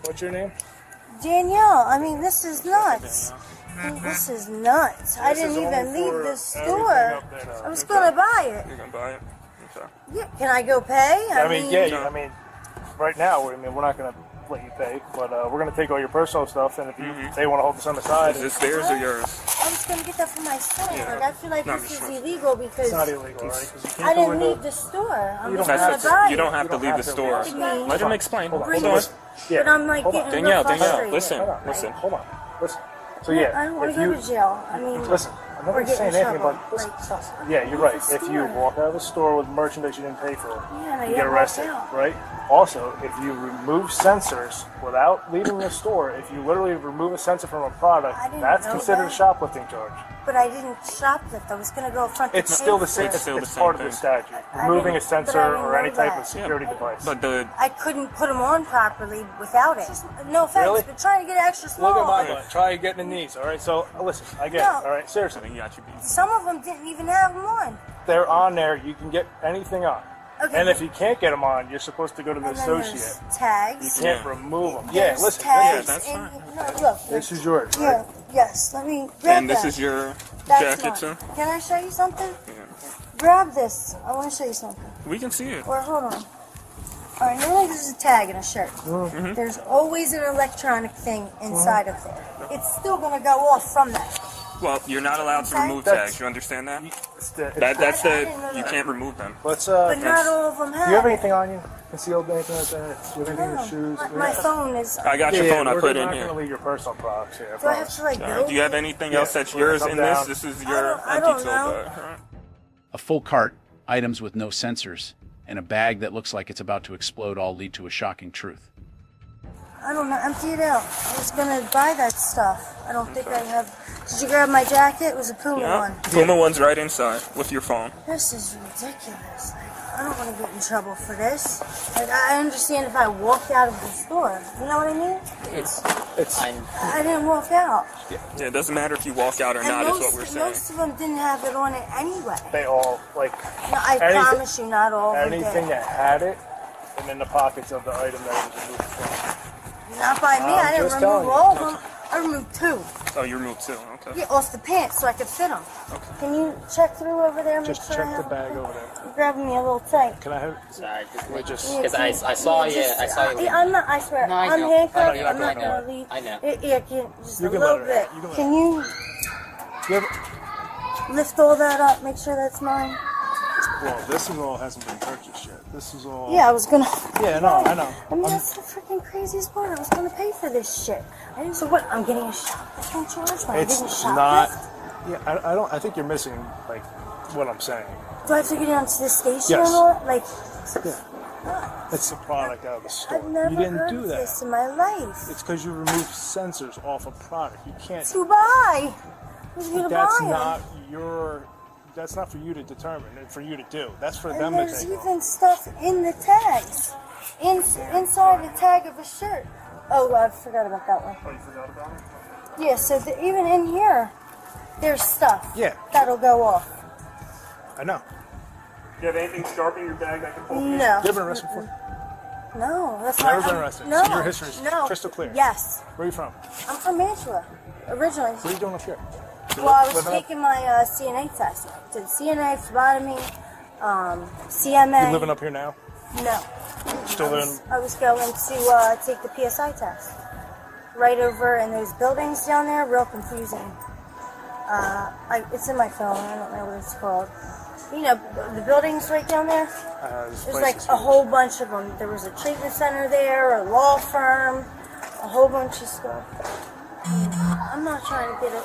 [SPEAKER 10] What's your name?
[SPEAKER 8] Danielle, I mean, this is nuts. This is nuts. I didn't even leave the store. I was going to buy it.
[SPEAKER 3] You're gonna buy it? Okay.
[SPEAKER 8] Yeah, can I go pay?
[SPEAKER 10] I mean, right now, we're not going to let you pay, but we're going to take all your personal stuff, and if they want to hold this on the side,
[SPEAKER 3] Is this theirs or yours?
[SPEAKER 8] I was going to get that for myself.
[SPEAKER 3] Yeah.
[SPEAKER 8] Like, I feel like
[SPEAKER 3] No,
[SPEAKER 8] this
[SPEAKER 3] just
[SPEAKER 8] is
[SPEAKER 3] one.
[SPEAKER 8] illegal because
[SPEAKER 10] it's not illegal, right? 'Cause you can't
[SPEAKER 8] I
[SPEAKER 10] go
[SPEAKER 8] didn't
[SPEAKER 10] into-
[SPEAKER 8] leave the store. I'm
[SPEAKER 10] You
[SPEAKER 8] just
[SPEAKER 10] don't
[SPEAKER 8] going
[SPEAKER 10] have
[SPEAKER 8] to buy
[SPEAKER 3] You
[SPEAKER 8] it.
[SPEAKER 3] don't have to leave the store.
[SPEAKER 8] What do you mean?
[SPEAKER 3] Let him explain.
[SPEAKER 10] Hold on.
[SPEAKER 3] Hold on.
[SPEAKER 8] But I'm like
[SPEAKER 10] Hold on.
[SPEAKER 8] getting
[SPEAKER 3] Danielle,
[SPEAKER 8] real frustrated.
[SPEAKER 3] listen,
[SPEAKER 10] Hold on.
[SPEAKER 3] listen.
[SPEAKER 10] Hold on. Listen. So
[SPEAKER 8] I
[SPEAKER 10] yeah,
[SPEAKER 8] don't want
[SPEAKER 10] if
[SPEAKER 8] to go
[SPEAKER 10] you
[SPEAKER 8] to jail. I mean,
[SPEAKER 10] listen, I'm not
[SPEAKER 8] or get
[SPEAKER 10] saying
[SPEAKER 8] in
[SPEAKER 10] anything
[SPEAKER 8] trouble.
[SPEAKER 10] about. Listen,
[SPEAKER 8] Like,
[SPEAKER 10] yeah, you're right.
[SPEAKER 8] the
[SPEAKER 10] If you
[SPEAKER 8] store.
[SPEAKER 10] walk out of the store with merchandise you didn't pay for,
[SPEAKER 8] Yeah,
[SPEAKER 10] you
[SPEAKER 8] yeah,
[SPEAKER 10] get arrested,
[SPEAKER 8] walk out.
[SPEAKER 10] right? Also, if you remove sensors without leaving the store, if you literally remove a sensor from a product,
[SPEAKER 8] I didn't
[SPEAKER 10] that's
[SPEAKER 8] know
[SPEAKER 10] considered a
[SPEAKER 8] that.
[SPEAKER 10] shoplifting charge.
[SPEAKER 8] but I didn't shoplift. I was going to go front
[SPEAKER 10] It's
[SPEAKER 8] to
[SPEAKER 10] still the
[SPEAKER 8] pay
[SPEAKER 10] same.
[SPEAKER 8] for it.
[SPEAKER 3] It's still the
[SPEAKER 10] It's
[SPEAKER 3] same
[SPEAKER 10] part of the
[SPEAKER 3] thing.
[SPEAKER 10] statute.
[SPEAKER 8] I
[SPEAKER 10] Removing a
[SPEAKER 8] didn't- but I
[SPEAKER 10] sensor
[SPEAKER 8] didn't
[SPEAKER 10] or any
[SPEAKER 8] know
[SPEAKER 10] type
[SPEAKER 8] that.
[SPEAKER 10] of security device.
[SPEAKER 3] But the
[SPEAKER 8] I couldn't put them on properly without it. No offense,
[SPEAKER 10] Really?
[SPEAKER 8] but trying to get extra small.
[SPEAKER 10] Look at my butt. Try getting in these. All right. So listen, I get it.
[SPEAKER 8] No.
[SPEAKER 10] All right. Seriously,
[SPEAKER 3] you got your beat.
[SPEAKER 8] Some of them didn't even have them on.
[SPEAKER 10] they're on there. You can get anything on.
[SPEAKER 8] Okay.
[SPEAKER 10] And if you can't get them on, you're supposed to go to the
[SPEAKER 8] And then
[SPEAKER 10] associate.
[SPEAKER 8] there's
[SPEAKER 10] You
[SPEAKER 8] tags.
[SPEAKER 10] can't remove them. Yeah,
[SPEAKER 8] There's
[SPEAKER 10] listen.
[SPEAKER 8] tags
[SPEAKER 3] that's
[SPEAKER 8] and,
[SPEAKER 3] fine.
[SPEAKER 8] no, look.
[SPEAKER 10] This is yours.
[SPEAKER 8] Yeah,
[SPEAKER 10] Right?
[SPEAKER 8] yes. Let me grab
[SPEAKER 3] And this
[SPEAKER 8] that.
[SPEAKER 3] is your
[SPEAKER 8] That's
[SPEAKER 3] jacket,
[SPEAKER 8] mine.
[SPEAKER 3] too?
[SPEAKER 8] Can I show you something?
[SPEAKER 3] Yeah.
[SPEAKER 8] Grab this. I want to show you something.
[SPEAKER 3] We can see it.
[SPEAKER 8] Or hold on. All right, normally there's a tag in a shirt.
[SPEAKER 3] Mm-hmm.
[SPEAKER 8] There's always an electronic thing inside of there. It's still going to go off from that.
[SPEAKER 3] Well, you're not allowed to
[SPEAKER 8] Okay.
[SPEAKER 3] remove
[SPEAKER 10] That's-
[SPEAKER 3] tags. You understand that?
[SPEAKER 10] That's the.
[SPEAKER 3] That's
[SPEAKER 8] I didn't know
[SPEAKER 3] you
[SPEAKER 8] that.
[SPEAKER 3] can't remove them.
[SPEAKER 10] Let's.
[SPEAKER 8] But not all of them
[SPEAKER 10] Do
[SPEAKER 8] have
[SPEAKER 10] you have
[SPEAKER 8] it.
[SPEAKER 10] anything on you? Concealed anything like that? Do you have anything in your shoes?
[SPEAKER 8] My phone is...
[SPEAKER 3] I got your phone. I put it in
[SPEAKER 10] We're not
[SPEAKER 3] here.
[SPEAKER 10] going to leave your personal products here.
[SPEAKER 8] Do I have to like go?
[SPEAKER 3] Do you have anything else that's
[SPEAKER 10] we're gonna
[SPEAKER 3] yours
[SPEAKER 10] come
[SPEAKER 3] in this?
[SPEAKER 10] down.
[SPEAKER 3] This is your
[SPEAKER 8] I
[SPEAKER 3] empty
[SPEAKER 8] don't
[SPEAKER 3] tote
[SPEAKER 8] know.
[SPEAKER 3] bag. All right.
[SPEAKER 2] A full cart, items with no sensors, and a bag that looks like it's about to explode all lead to a shocking truth.
[SPEAKER 8] I don't know. Empty it out. I was going to buy that stuff. I don't think I have... Did you grab my jacket? It was a Puma
[SPEAKER 3] Yeah.
[SPEAKER 8] one.
[SPEAKER 3] Puma one's right inside with your phone.
[SPEAKER 8] This is ridiculous. Like, I don't want to get in trouble for this. Like, I understand if I walked out of the store. You know what I mean?
[SPEAKER 3] It's
[SPEAKER 8] I didn't walk out.
[SPEAKER 3] yeah. It doesn't matter if you walk out or
[SPEAKER 8] And
[SPEAKER 3] not. Is what we're
[SPEAKER 8] most
[SPEAKER 3] saying.
[SPEAKER 8] of them didn't have it on it anyway.
[SPEAKER 10] They all, like,
[SPEAKER 8] No, I
[SPEAKER 10] Anything-
[SPEAKER 8] promise you, not all of them
[SPEAKER 10] anything
[SPEAKER 8] did.
[SPEAKER 10] that had it, and in the pockets of the item that it was removed from.
[SPEAKER 8] Not by me. I didn't
[SPEAKER 10] just telling
[SPEAKER 8] remove
[SPEAKER 10] you.
[SPEAKER 8] all of them. I removed 2.
[SPEAKER 3] Oh, you removed too. Okay.
[SPEAKER 8] Yeah, off the pants so I could fit them.
[SPEAKER 3] Okay.
[SPEAKER 8] Can you check through over there? Make
[SPEAKER 10] Just
[SPEAKER 8] sure
[SPEAKER 10] check
[SPEAKER 8] I
[SPEAKER 10] the
[SPEAKER 8] have
[SPEAKER 10] bag over there.
[SPEAKER 8] You're grabbing me a little tight.
[SPEAKER 10] Can I have?
[SPEAKER 4] Sorry,
[SPEAKER 10] Just.
[SPEAKER 4] because I saw you.
[SPEAKER 8] just-
[SPEAKER 4] I saw you.
[SPEAKER 8] Yeah, I'm not. I swear.
[SPEAKER 4] No, I
[SPEAKER 8] I'm
[SPEAKER 4] know.
[SPEAKER 8] handcuffed.
[SPEAKER 3] I know, you're
[SPEAKER 8] I'm
[SPEAKER 3] not
[SPEAKER 8] not
[SPEAKER 3] gonna
[SPEAKER 8] gonna leave.
[SPEAKER 4] I know.
[SPEAKER 8] Yeah, just
[SPEAKER 10] You
[SPEAKER 8] a
[SPEAKER 10] can
[SPEAKER 8] little
[SPEAKER 10] let her-
[SPEAKER 8] bit.
[SPEAKER 10] you can let
[SPEAKER 8] Can you
[SPEAKER 10] You have-
[SPEAKER 8] lift all that up? Make sure that's mine.
[SPEAKER 10] Well, this is all hasn't been purchased yet. This is all.
[SPEAKER 8] Yeah, I was gonna.
[SPEAKER 10] Yeah, no, I know.
[SPEAKER 8] I mean, that's the freaking craziest part. I was gonna pay for this shit. I didn't. So what? I'm getting a shoplifting charge when I didn't
[SPEAKER 10] It's
[SPEAKER 8] shoplift?
[SPEAKER 10] not. Yeah, I don't. I think you're missing like what I'm saying.
[SPEAKER 8] Do I have to get down to the station
[SPEAKER 10] Yes.
[SPEAKER 8] or what? Like,
[SPEAKER 10] Yeah. It's the product out of the store.
[SPEAKER 8] I've never
[SPEAKER 10] You didn't
[SPEAKER 8] heard
[SPEAKER 10] do
[SPEAKER 8] of
[SPEAKER 10] that.
[SPEAKER 8] this in my life.
[SPEAKER 10] It's because you removed sensors off a product. You can't.
[SPEAKER 8] To buy. Who's gonna
[SPEAKER 10] That's
[SPEAKER 8] buy 'em?
[SPEAKER 10] not your. That's not for you to determine. It's for you to do. That's for them
[SPEAKER 8] And
[SPEAKER 10] to
[SPEAKER 8] there's
[SPEAKER 10] take off.
[SPEAKER 8] even stuff in the tags. Inside the tag of a shirt. Oh, I forgot about that one.
[SPEAKER 10] Oh, you forgot about it?
[SPEAKER 8] Yeah, so even in here, there's stuff.
[SPEAKER 10] Yeah.
[SPEAKER 8] That'll go off.
[SPEAKER 10] I know.
[SPEAKER 3] Do you have anything sharp in your bag that can pull?
[SPEAKER 10] You
[SPEAKER 8] No.
[SPEAKER 10] ever been arrested before?
[SPEAKER 11] No, that's
[SPEAKER 10] Never
[SPEAKER 11] not.
[SPEAKER 10] been arrested.
[SPEAKER 11] No,
[SPEAKER 10] So your history is crystal clear.
[SPEAKER 11] Yes.
[SPEAKER 10] Where are you from?
[SPEAKER 11] I'm from Mantua, originally.
[SPEAKER 10] What are you doing up here?
[SPEAKER 11] Well, I was taking my CNA test. Did CNA, phlebotomy, CMA.
[SPEAKER 10] You living up here now?
[SPEAKER 11] No.
[SPEAKER 10] Still living?
[SPEAKER 11] I was going to take the PSI test. Right over in those buildings down there, real confusing. It's in my phone, I don't know what it's called. You know, the buildings right down there? There's like a whole bunch of them. There was a treatment center there, a law firm, a whole bunch of stuff. I'm not trying to get a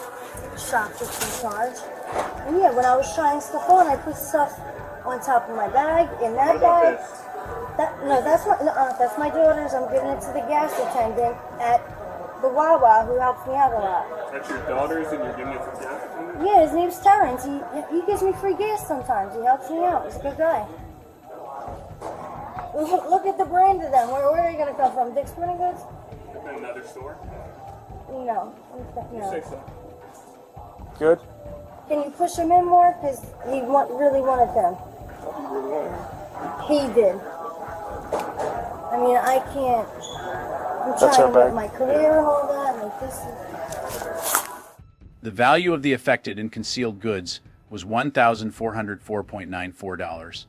[SPEAKER 11] shoplifting charge. And yeah, when I was trying stuff on, I put stuff on top of my bag, in that bag. That's my daughter's. I'm giving it to the gas attendant at the Wawa who helps me out a lot.
[SPEAKER 3] That's your daughter's and you're giving it to the gas attendant?
[SPEAKER 11] Yeah, his name's Terrence. He gives me free gas sometimes. He helps me out. He's a good guy. Look at the brand of them. Where are they going to come from? Dick's Sporting Goods?
[SPEAKER 3] Another store?
[SPEAKER 11] No.
[SPEAKER 3] You say so.
[SPEAKER 10] Good?
[SPEAKER 11] Can you push him in more? Because he really wanted them.
[SPEAKER 3] You really want it?
[SPEAKER 11] He did. I mean, I can't. I'm
[SPEAKER 10] That's
[SPEAKER 11] trying
[SPEAKER 10] her
[SPEAKER 11] to
[SPEAKER 10] bag.
[SPEAKER 11] make my career and all that. Like this.
[SPEAKER 2] The value of the affected and concealed goods was $1,404.94,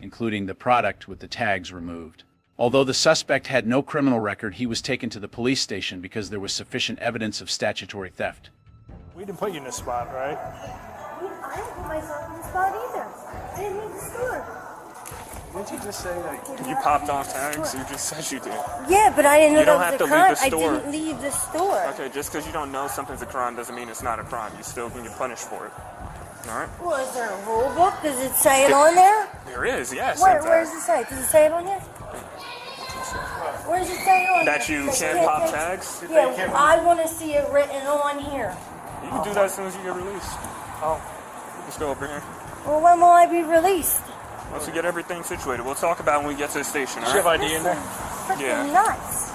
[SPEAKER 2] including the product with the tags removed. Although the suspect had no criminal record, he was taken to the police station because there was sufficient evidence of statutory theft.
[SPEAKER 10] We didn't put you in this spot, right?
[SPEAKER 11] I didn't put myself in the spot either. I didn't leave the store.
[SPEAKER 3] Didn't you just say that you popped off tags? You just said you did.
[SPEAKER 11] Yeah, but I didn't know
[SPEAKER 3] You don't
[SPEAKER 11] that
[SPEAKER 3] have
[SPEAKER 11] was
[SPEAKER 3] to
[SPEAKER 11] a
[SPEAKER 3] leave
[SPEAKER 11] crime.
[SPEAKER 3] the store.
[SPEAKER 11] I didn't leave the store.
[SPEAKER 3] Okay, just because you don't know something's a crime doesn't mean it's not a crime. You still can get punished for it. All right?
[SPEAKER 11] Well, is there a rule book? Does it say it on there?
[SPEAKER 3] There is, yes.
[SPEAKER 11] Where does it say? Does it say it on here? Where does it say it on
[SPEAKER 3] That
[SPEAKER 11] here?
[SPEAKER 3] you can't pop tags?
[SPEAKER 11] Yeah, I want to see it written on here.
[SPEAKER 3] You can do that as soon as you get released. Oh, let's go over here.
[SPEAKER 11] Well, when will I be released?
[SPEAKER 3] Once we get everything situated, we'll talk about when we get to the station. All
[SPEAKER 10] Does she have
[SPEAKER 3] right?
[SPEAKER 10] ID in there?
[SPEAKER 11] Freaking
[SPEAKER 3] Yeah.
[SPEAKER 11] nuts.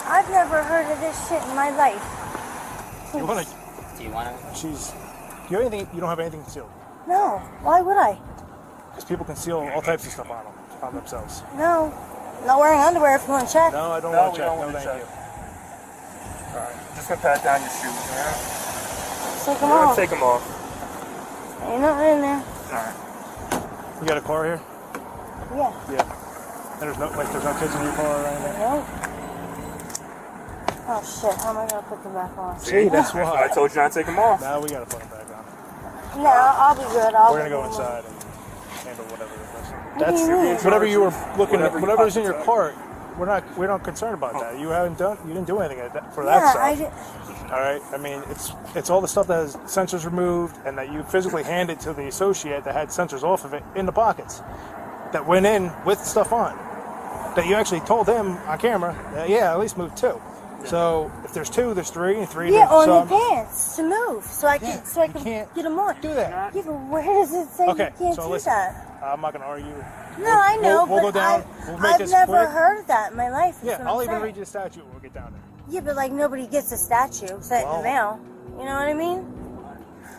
[SPEAKER 11] I've never heard of this shit in my life.
[SPEAKER 10] You want to?
[SPEAKER 4] Do you want to?
[SPEAKER 10] You have anything? You don't have anything concealed?
[SPEAKER 11] No. Why would I?
[SPEAKER 10] Because people conceal all types of stuff on themselves.
[SPEAKER 11] No. Not wearing underwear if you want to check.
[SPEAKER 10] No, I don't
[SPEAKER 3] No,
[SPEAKER 10] want
[SPEAKER 3] we
[SPEAKER 10] to check.
[SPEAKER 3] don't
[SPEAKER 10] No,
[SPEAKER 3] want to
[SPEAKER 10] thank
[SPEAKER 3] check.
[SPEAKER 10] you.
[SPEAKER 3] All right, just gonna pat down your shoes, all right?
[SPEAKER 11] Take them
[SPEAKER 3] We're gonna
[SPEAKER 11] off.
[SPEAKER 3] take them off.
[SPEAKER 11] Ain't nothing in there.
[SPEAKER 3] All right.
[SPEAKER 10] You got a car here?
[SPEAKER 11] Yeah.
[SPEAKER 10] Yeah. And there's no kids in your car or anything?
[SPEAKER 11] No. Oh shit, how am I gonna put them back on?
[SPEAKER 10] See, that's why.
[SPEAKER 3] I told you not to take them off.
[SPEAKER 10] Now we gotta put them back on.
[SPEAKER 11] No, I'll be good.
[SPEAKER 10] We're gonna go inside and handle whatever it is. That's whatever you were looking at. Whatever's in your cart. We're not concerned about that. You didn't do anything for that stuff.
[SPEAKER 11] I did.
[SPEAKER 10] All right. I mean, it's all the stuff that has sensors removed and that you physically handed to the associate that had sensors off of it in the pockets that went in with stuff on. That you actually told him on camera that at least move 2. So if there's 2, there's 3, and 3.
[SPEAKER 11] Yeah, on
[SPEAKER 10] so
[SPEAKER 11] the pants to move, so I can get them on.
[SPEAKER 10] do that.
[SPEAKER 11] Yeah, but where does it say
[SPEAKER 10] Okay,
[SPEAKER 11] you can't
[SPEAKER 10] so
[SPEAKER 11] do
[SPEAKER 10] listen.
[SPEAKER 11] that?
[SPEAKER 10] I'm not gonna argue.
[SPEAKER 11] No, I know,
[SPEAKER 10] We'll
[SPEAKER 11] but
[SPEAKER 10] go down. We'll make
[SPEAKER 11] I've
[SPEAKER 10] this
[SPEAKER 11] never
[SPEAKER 10] quick.
[SPEAKER 11] heard of that in my life.
[SPEAKER 10] Yeah,
[SPEAKER 11] That's what
[SPEAKER 10] I'll
[SPEAKER 11] I'm
[SPEAKER 10] even
[SPEAKER 11] saying.
[SPEAKER 10] read you the statute when we get down there.
[SPEAKER 11] Yeah, but like nobody gets a statue sent in the mail. You know what I mean?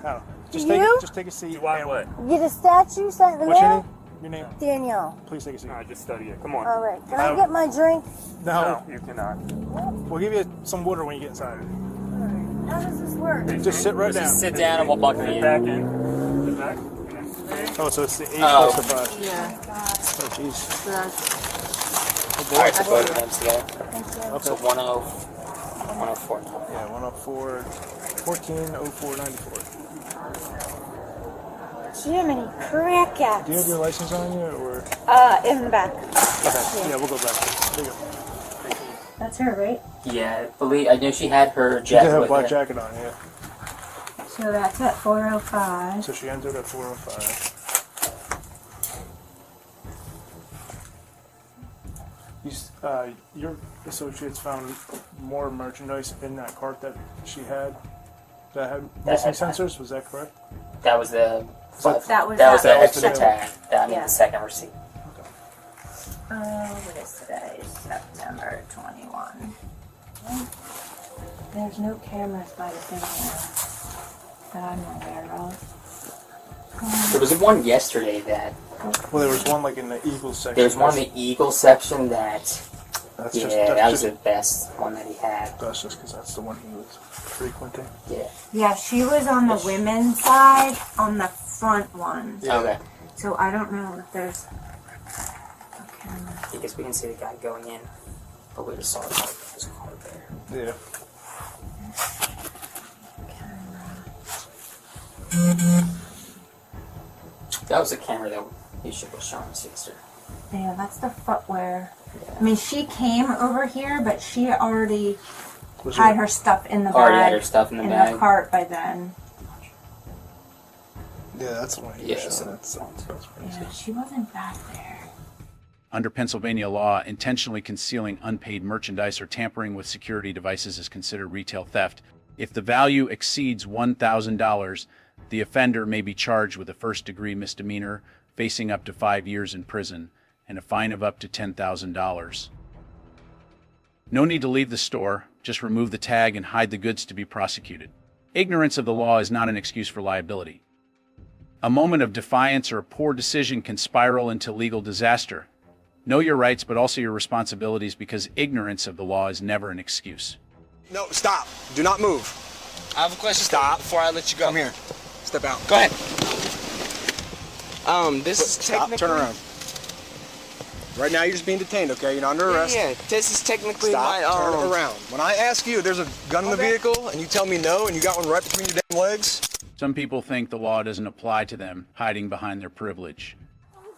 [SPEAKER 10] No,
[SPEAKER 11] Do you?
[SPEAKER 10] just take a seat.
[SPEAKER 3] You want what?
[SPEAKER 11] Get a statue sent in the
[SPEAKER 10] What's your
[SPEAKER 11] mail?
[SPEAKER 10] name? Your name?
[SPEAKER 11] Danielle.
[SPEAKER 10] Please take a seat.
[SPEAKER 3] All right, just study it. Come on.
[SPEAKER 11] All right. Can I get my drink?
[SPEAKER 10] No,
[SPEAKER 3] you cannot.
[SPEAKER 10] we'll give you some water when you get inside.
[SPEAKER 11] How does this work?
[SPEAKER 10] Just sit right down.
[SPEAKER 4] Just sit down and we'll buckle you.
[SPEAKER 3] Back in. Sit back.
[SPEAKER 10] Oh, so it's the 8
[SPEAKER 4] Oh.
[SPEAKER 10] plus the 5.
[SPEAKER 11] Yeah.
[SPEAKER 10] Oh, jeez.
[SPEAKER 4] All right, so both of them together.
[SPEAKER 11] Thank you.
[SPEAKER 10] Okay.
[SPEAKER 4] So 104.
[SPEAKER 10] Yeah, 104, 140494.
[SPEAKER 11] Jiminy crickets.
[SPEAKER 10] Do you have your license on you, or?
[SPEAKER 11] In the back.
[SPEAKER 10] Okay. Yeah, we'll go back. There you go.
[SPEAKER 11] That's her, right?
[SPEAKER 4] Yeah, I know she had her
[SPEAKER 10] She did
[SPEAKER 4] jacket
[SPEAKER 10] have a
[SPEAKER 4] with
[SPEAKER 10] black
[SPEAKER 4] her.
[SPEAKER 10] jacket on, yeah.
[SPEAKER 11] So that's at 405.
[SPEAKER 10] So she entered at 405. Your associates found more merchandise in that cart that she had that had missing sensors. Was that correct?
[SPEAKER 4] That was the
[SPEAKER 11] That was
[SPEAKER 4] the extra
[SPEAKER 10] the-
[SPEAKER 4] tag. That
[SPEAKER 11] Yeah.
[SPEAKER 4] the second receipt.
[SPEAKER 11] What is today? September 21. There's no cameras by the thing that I'm aware of.
[SPEAKER 4] There was one yesterday that
[SPEAKER 10] Well, there was one like in the Eagles section.
[SPEAKER 4] There's one in the Eagle section that.
[SPEAKER 10] That's
[SPEAKER 4] That was the best one that he had.
[SPEAKER 10] That's just because that's the one he was frequenting.
[SPEAKER 4] Yeah.
[SPEAKER 11] Yeah, she was on the women's side, on the front one.
[SPEAKER 4] Yeah. Okay.
[SPEAKER 11] So I don't know if there's.
[SPEAKER 4] Because we can see the guy going in, but we just saw his car there.
[SPEAKER 10] Yeah.
[SPEAKER 4] That was the camera that you should have shown sister.
[SPEAKER 11] Yeah, that's the footwear. I mean, she came over here, but she already had her stuff in the bag.
[SPEAKER 4] Already had her stuff in the bag.
[SPEAKER 11] In the cart by then.
[SPEAKER 10] Yeah, that's the one.
[SPEAKER 4] Yeah,
[SPEAKER 11] Yeah, she wasn't back there.
[SPEAKER 2] Under Pennsylvania law, intentionally concealing unpaid merchandise or tampering with security devices is considered retail theft. If the value exceeds $1,000, the offender may be charged with a first-degree misdemeanor, facing up to 5 years in prison, and a fine of up to $10,000. No need to leave the store, just remove the tag and hide the goods to be prosecuted. Ignorance of the law is not an excuse for liability. A moment of defiance or a poor decision can spiral into legal disaster. Know your rights, but also your responsibilities, because ignorance of the law is never an excuse.
[SPEAKER 3] No, stop. Do not move.
[SPEAKER 12] I have a question.
[SPEAKER 3] Stop.
[SPEAKER 12] Before I let you go.
[SPEAKER 3] Come here. Step out.
[SPEAKER 12] Go ahead. This is
[SPEAKER 3] Stop.
[SPEAKER 12] technically...
[SPEAKER 3] Turn around. Right now you're just being detained, okay? You're not under arrest.
[SPEAKER 12] Yeah, this is technically
[SPEAKER 3] Stop.
[SPEAKER 12] my...
[SPEAKER 3] Turn around. When I ask you if there's a gun in the vehicle and you tell me no and you got one right between your damn legs...
[SPEAKER 2] Some people think the law doesn't apply to them, hiding behind their privilege.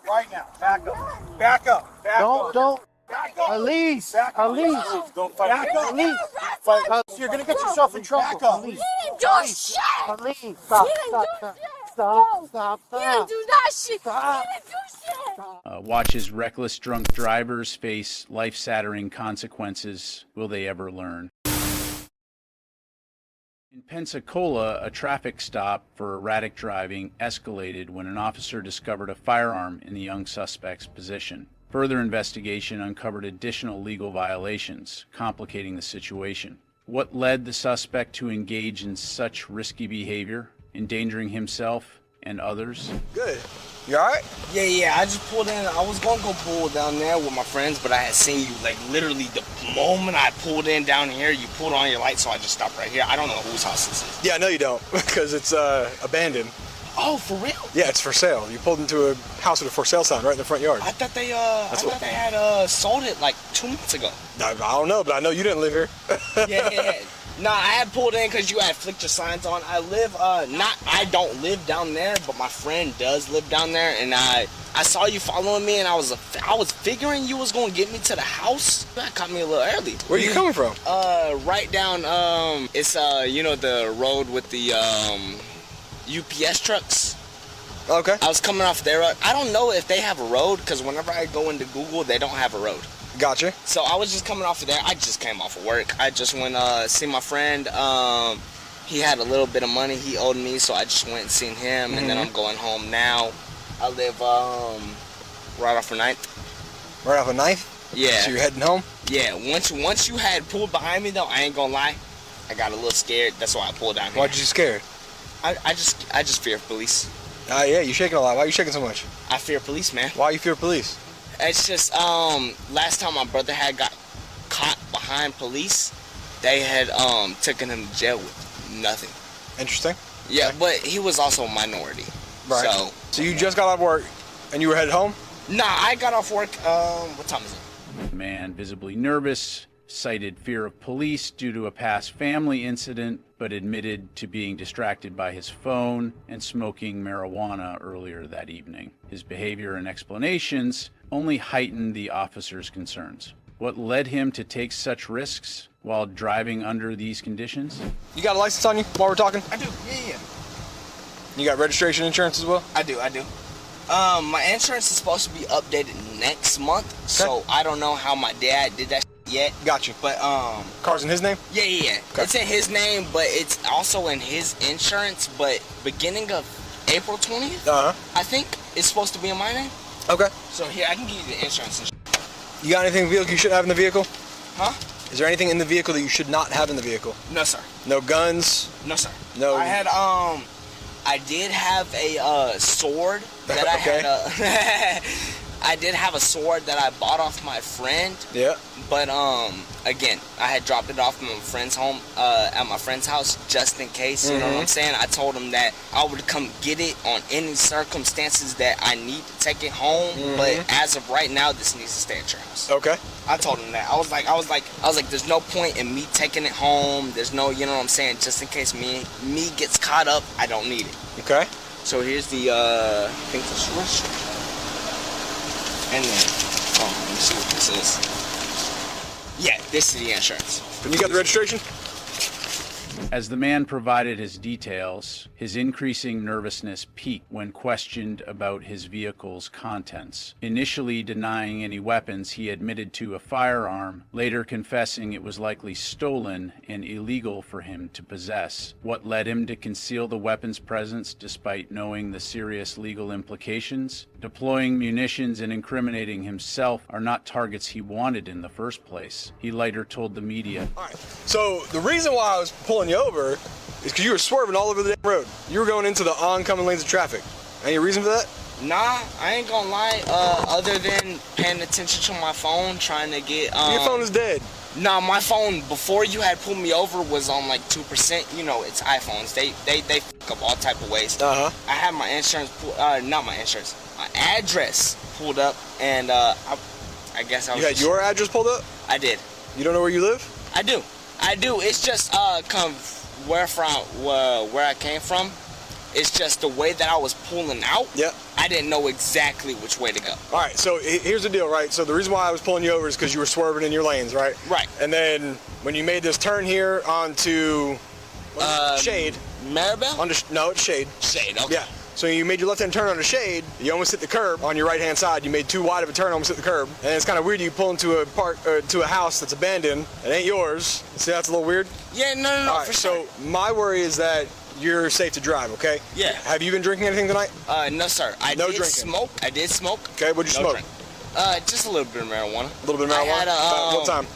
[SPEAKER 3] Right now. Back up. Back up. Back up.
[SPEAKER 10] Don't.
[SPEAKER 3] Back up.
[SPEAKER 10] Elise.
[SPEAKER 3] Back up.
[SPEAKER 10] Elise.
[SPEAKER 3] Don't fight. Back up.
[SPEAKER 10] Elise. You're going to get yourself in trouble.
[SPEAKER 3] Back up.
[SPEAKER 10] Elise.
[SPEAKER 5] He didn't do shit!
[SPEAKER 10] Elise. Stop.
[SPEAKER 5] He didn't do
[SPEAKER 10] Stop.
[SPEAKER 5] shit!
[SPEAKER 10] Stop.
[SPEAKER 5] He didn't do that shit!
[SPEAKER 10] Stop.
[SPEAKER 5] He didn't do shit!
[SPEAKER 2] Watch as reckless drunk drivers face life-shattering consequences. Will they ever learn? In Pensacola, a traffic stop for erratic driving escalated when an officer discovered a firearm in the young suspect's possession. Further investigation uncovered additional legal violations, complicating the situation. What led the suspect to engage in such risky behavior, endangering himself and others?
[SPEAKER 3] Good. You alright?
[SPEAKER 12] Yeah, I just pulled in. I was going to go pull down there with my friends, but I had seen you, like, literally the moment I pulled in down here, you pulled on your light, so I just stopped right here. I don't know whose house this is.
[SPEAKER 3] Yeah, no you don't, because it's abandoned.
[SPEAKER 12] Oh, for real?
[SPEAKER 3] Yeah, it's for sale. You pulled into a house with a for sale sign right in the front yard.
[SPEAKER 12] I thought they had sold it like 2 months ago.
[SPEAKER 3] I don't know, but I know you didn't live here.
[SPEAKER 12] Yeah. Nah, I had pulled in because you had flicked your signs on. I don't live down there, but my friend does live down there, and I saw you following me, and I was figuring you was gonna get me to the house. That caught me a little early.
[SPEAKER 3] Where are you coming from?
[SPEAKER 12] Right down it's the road with the UPS trucks.
[SPEAKER 3] Okay.
[SPEAKER 12] I was coming off their road. I don't know if they have a road, because whenever I go into Google, they don't have a road.
[SPEAKER 3] Gotcha.
[SPEAKER 12] So I was just coming off of there. I just came off of work. I just went see my friend. He had a little bit of money he owed me, so I just went and seen him, and then I'm going home now. I live right off of 9th.
[SPEAKER 3] Right off of 9th?
[SPEAKER 12] Yeah.
[SPEAKER 3] So you're heading home?
[SPEAKER 12] Yeah. Once you had pulled behind me, though, I ain't gonna lie, I got a little scared. That's why I pulled down here.
[SPEAKER 3] Why'd you get scared?
[SPEAKER 12] I just fear police.
[SPEAKER 3] Yeah, you're shaking a lot. Why are you shaking so much?
[SPEAKER 12] I fear police, man.
[SPEAKER 3] Why you fear police?
[SPEAKER 12] It's just, last time my brother had got caught behind police, they had, taken him to jail with nothing.
[SPEAKER 3] Interesting.
[SPEAKER 12] Yeah, but he was also a minority.
[SPEAKER 3] Right. So you just got off work and you were headed home?
[SPEAKER 12] Nah, I got off work, what time is it?
[SPEAKER 2] The man, visibly nervous, cited fear of police due to a past family incident, but admitted to being distracted by his phone and smoking marijuana earlier that evening. His behavior and explanations only heightened the officer's concerns. What led him to take such risks while driving under these conditions?
[SPEAKER 3] You got a license on you while we're talking?
[SPEAKER 12] I do, yeah.
[SPEAKER 3] You got registration insurance as well?
[SPEAKER 12] I do. My insurance is supposed to be updated next month, so I don't know how my dad did that yet.
[SPEAKER 3] Got you.
[SPEAKER 12] But,
[SPEAKER 3] car's in his name?
[SPEAKER 12] Yeah. Okay. It's in his name, but it's also in his insurance, but beginning of April 20th, I think it's supposed to be in my name.
[SPEAKER 3] Okay.
[SPEAKER 12] So here, I can give you the insurance.
[SPEAKER 3] You got anything in the vehicle you should have in the vehicle?
[SPEAKER 12] Huh?
[SPEAKER 3] Is there anything in the vehicle that you should not have in the vehicle?
[SPEAKER 12] No, sir.
[SPEAKER 3] No guns?
[SPEAKER 12] No, sir.
[SPEAKER 3] No.
[SPEAKER 12] I I did have a sword that I had. I did have a sword that I bought off my friend.
[SPEAKER 3] Yeah.
[SPEAKER 12] But again, I had dropped it off at my friend's home, at my friend's house, just in case. You know what I'm saying? I told him that I would come get it on any circumstances that I need to take it home. But as of right now, this needs to stay at your house.
[SPEAKER 3] Okay.
[SPEAKER 12] I told him that. I was like, there's no point in me taking it home. There's no, you know what I'm saying? Just in case me gets caught up, I don't need it.
[SPEAKER 3] Okay.
[SPEAKER 12] So here's the, I think the switch. And then, let me see what this is. Yeah, this is the insurance.
[SPEAKER 3] And you got the registration?
[SPEAKER 2] As the man provided his details, his increasing nervousness peaked when questioned about his vehicle's contents. Initially denying any weapons, he admitted to a firearm, later confessing it was likely stolen and illegal for him to possess. What led him to conceal the weapon's presence despite knowing the serious legal implications? Deploying munitions and incriminating himself are not targets he wanted in the first place, he later told the media.
[SPEAKER 3] All right. So the reason why I was pulling you over is because you were swerving all over the damn road. You were going into the oncoming lanes of traffic. Any reason for that?
[SPEAKER 12] Nah, I ain't gonna lie. Other than paying attention to my phone, trying to get.
[SPEAKER 3] Your phone is dead.
[SPEAKER 12] Nah, my phone before you had pulled me over was on like 2%. You know, it's iPhones. They fuck up all type of ways. I had my insurance, not my insurance, my address pulled up, and I guess I was.
[SPEAKER 3] You had your address pulled up?
[SPEAKER 12] I did.
[SPEAKER 3] You don't know where you live?
[SPEAKER 12] I do. It's just come where I came from. It's just the way that I was pulling out.
[SPEAKER 3] Yep.
[SPEAKER 12] I didn't know exactly which way to go.
[SPEAKER 3] All right, so here's the deal, right? So the reason why I was pulling you over is because you were swerving in your lanes, right?
[SPEAKER 12] Right.
[SPEAKER 3] And then when you made this turn here onto Shade.
[SPEAKER 12] Maribel?
[SPEAKER 3] No, it's Shade.
[SPEAKER 12] Shade, okay.
[SPEAKER 3] Yeah. So you made your left-hand turn onto Shade. You almost hit the curb on your right-hand side. You made too wide of a turn, almost hit the curb. And it's kind of weird you pull into to a house that's abandoned. It ain't yours. See, that's a little weird?
[SPEAKER 12] Yeah, no,
[SPEAKER 3] All right,
[SPEAKER 12] for sure.
[SPEAKER 3] So my worry is that you're safe to drive, okay?
[SPEAKER 12] Yeah.
[SPEAKER 3] Have you been drinking anything tonight?
[SPEAKER 12] No, sir. I did smoke.
[SPEAKER 3] Okay, what'd you smoke?
[SPEAKER 12] Just a little bit of marijuana.
[SPEAKER 3] A little bit of marijuana?
[SPEAKER 12] I had,
[SPEAKER 3] what time?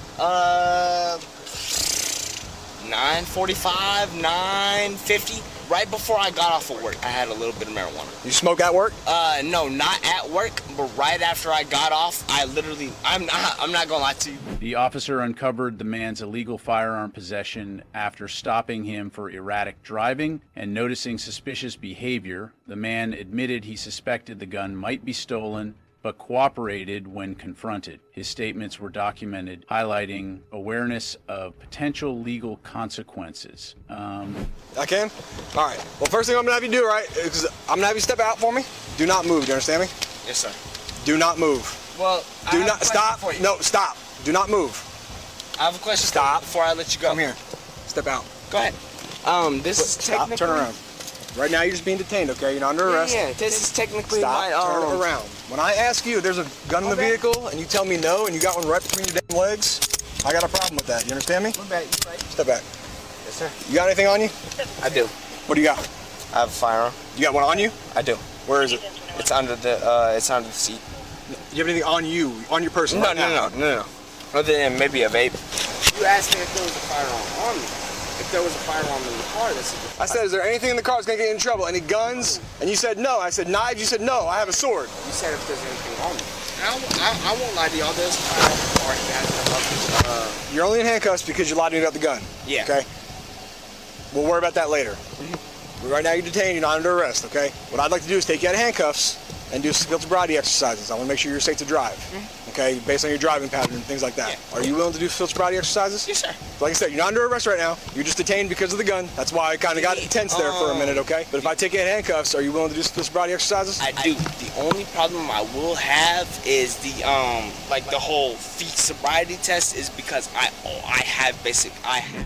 [SPEAKER 12] 9:45, 9:50. Right before I got off of work, I had a little bit of marijuana.
[SPEAKER 3] You smoke at work?
[SPEAKER 12] No, not at work, but right after I got off, I'm not gonna lie to you.
[SPEAKER 2] The officer uncovered the man's illegal firearm possession after stopping him for erratic driving and noticing suspicious behavior. The man admitted he suspected the gun might be stolen, but cooperated when confronted. His statements were documented, highlighting awareness of potential legal consequences.
[SPEAKER 3] I can? All right. Well, first thing I'm gonna have you do, right, is I'm gonna have you step out for me. Do not move. Do you understand me?
[SPEAKER 12] Yes, sir.
[SPEAKER 3] Do not move.
[SPEAKER 12] Well,
[SPEAKER 3] do not stop. No, stop. Do not move.
[SPEAKER 12] I have a question.
[SPEAKER 3] Stop
[SPEAKER 12] before I let you go.
[SPEAKER 3] Come here. Step out.
[SPEAKER 12] Go ahead. This is technically.
[SPEAKER 3] Turn around. Right now, you're just being detained, okay? You're not under arrest.
[SPEAKER 12] Yeah, this is technically
[SPEAKER 3] Stop,
[SPEAKER 12] my,
[SPEAKER 3] turn around. When I ask you if there's a gun in the vehicle and you tell me no and you got one right between your damn legs, I got a problem with that. You understand me? Step back.
[SPEAKER 12] Yes, sir.
[SPEAKER 3] You got anything on you?
[SPEAKER 12] I do.
[SPEAKER 3] What do you got?
[SPEAKER 12] I have a firearm.
[SPEAKER 3] You got one on you?
[SPEAKER 12] I do.
[SPEAKER 3] Where is it?
[SPEAKER 12] It's under the seat.
[SPEAKER 3] Do you have anything on you, on your person?
[SPEAKER 12] No,
[SPEAKER 3] right now?
[SPEAKER 12] no. Other than maybe a vape. You asked me if there was a firearm on me. If there was a firearm in the car,
[SPEAKER 3] I said, is there anything in the car that's going to get you in trouble? Any guns? And you said no. I said knives. You said no. I have a sword.
[SPEAKER 12] You said if there's anything on me. I won't lie to y'all. There's a firearm in the car. He has it.
[SPEAKER 3] You're only in handcuffs because you lied to me about the gun.
[SPEAKER 12] Yeah.
[SPEAKER 3] Okay? We'll worry about that later. Right now you're detained. You're not under arrest, okay? What I'd like to do is take you out of handcuffs and do skill sobriety exercises. I want to make sure you're safe to drive, okay, based on your driving pattern and things like that.
[SPEAKER 12] Yeah.
[SPEAKER 3] Are you willing to do skill sobriety exercises?
[SPEAKER 12] Yes, sir.
[SPEAKER 3] Like I said, you're not under arrest right now. You're just detained because of the gun. That's why I kind of got tense there for a minute, okay? But if I take you in handcuffs, are you willing to do skill sobriety exercises?
[SPEAKER 12] I do. The only problem I will have is the whole feet sobriety test is because I have.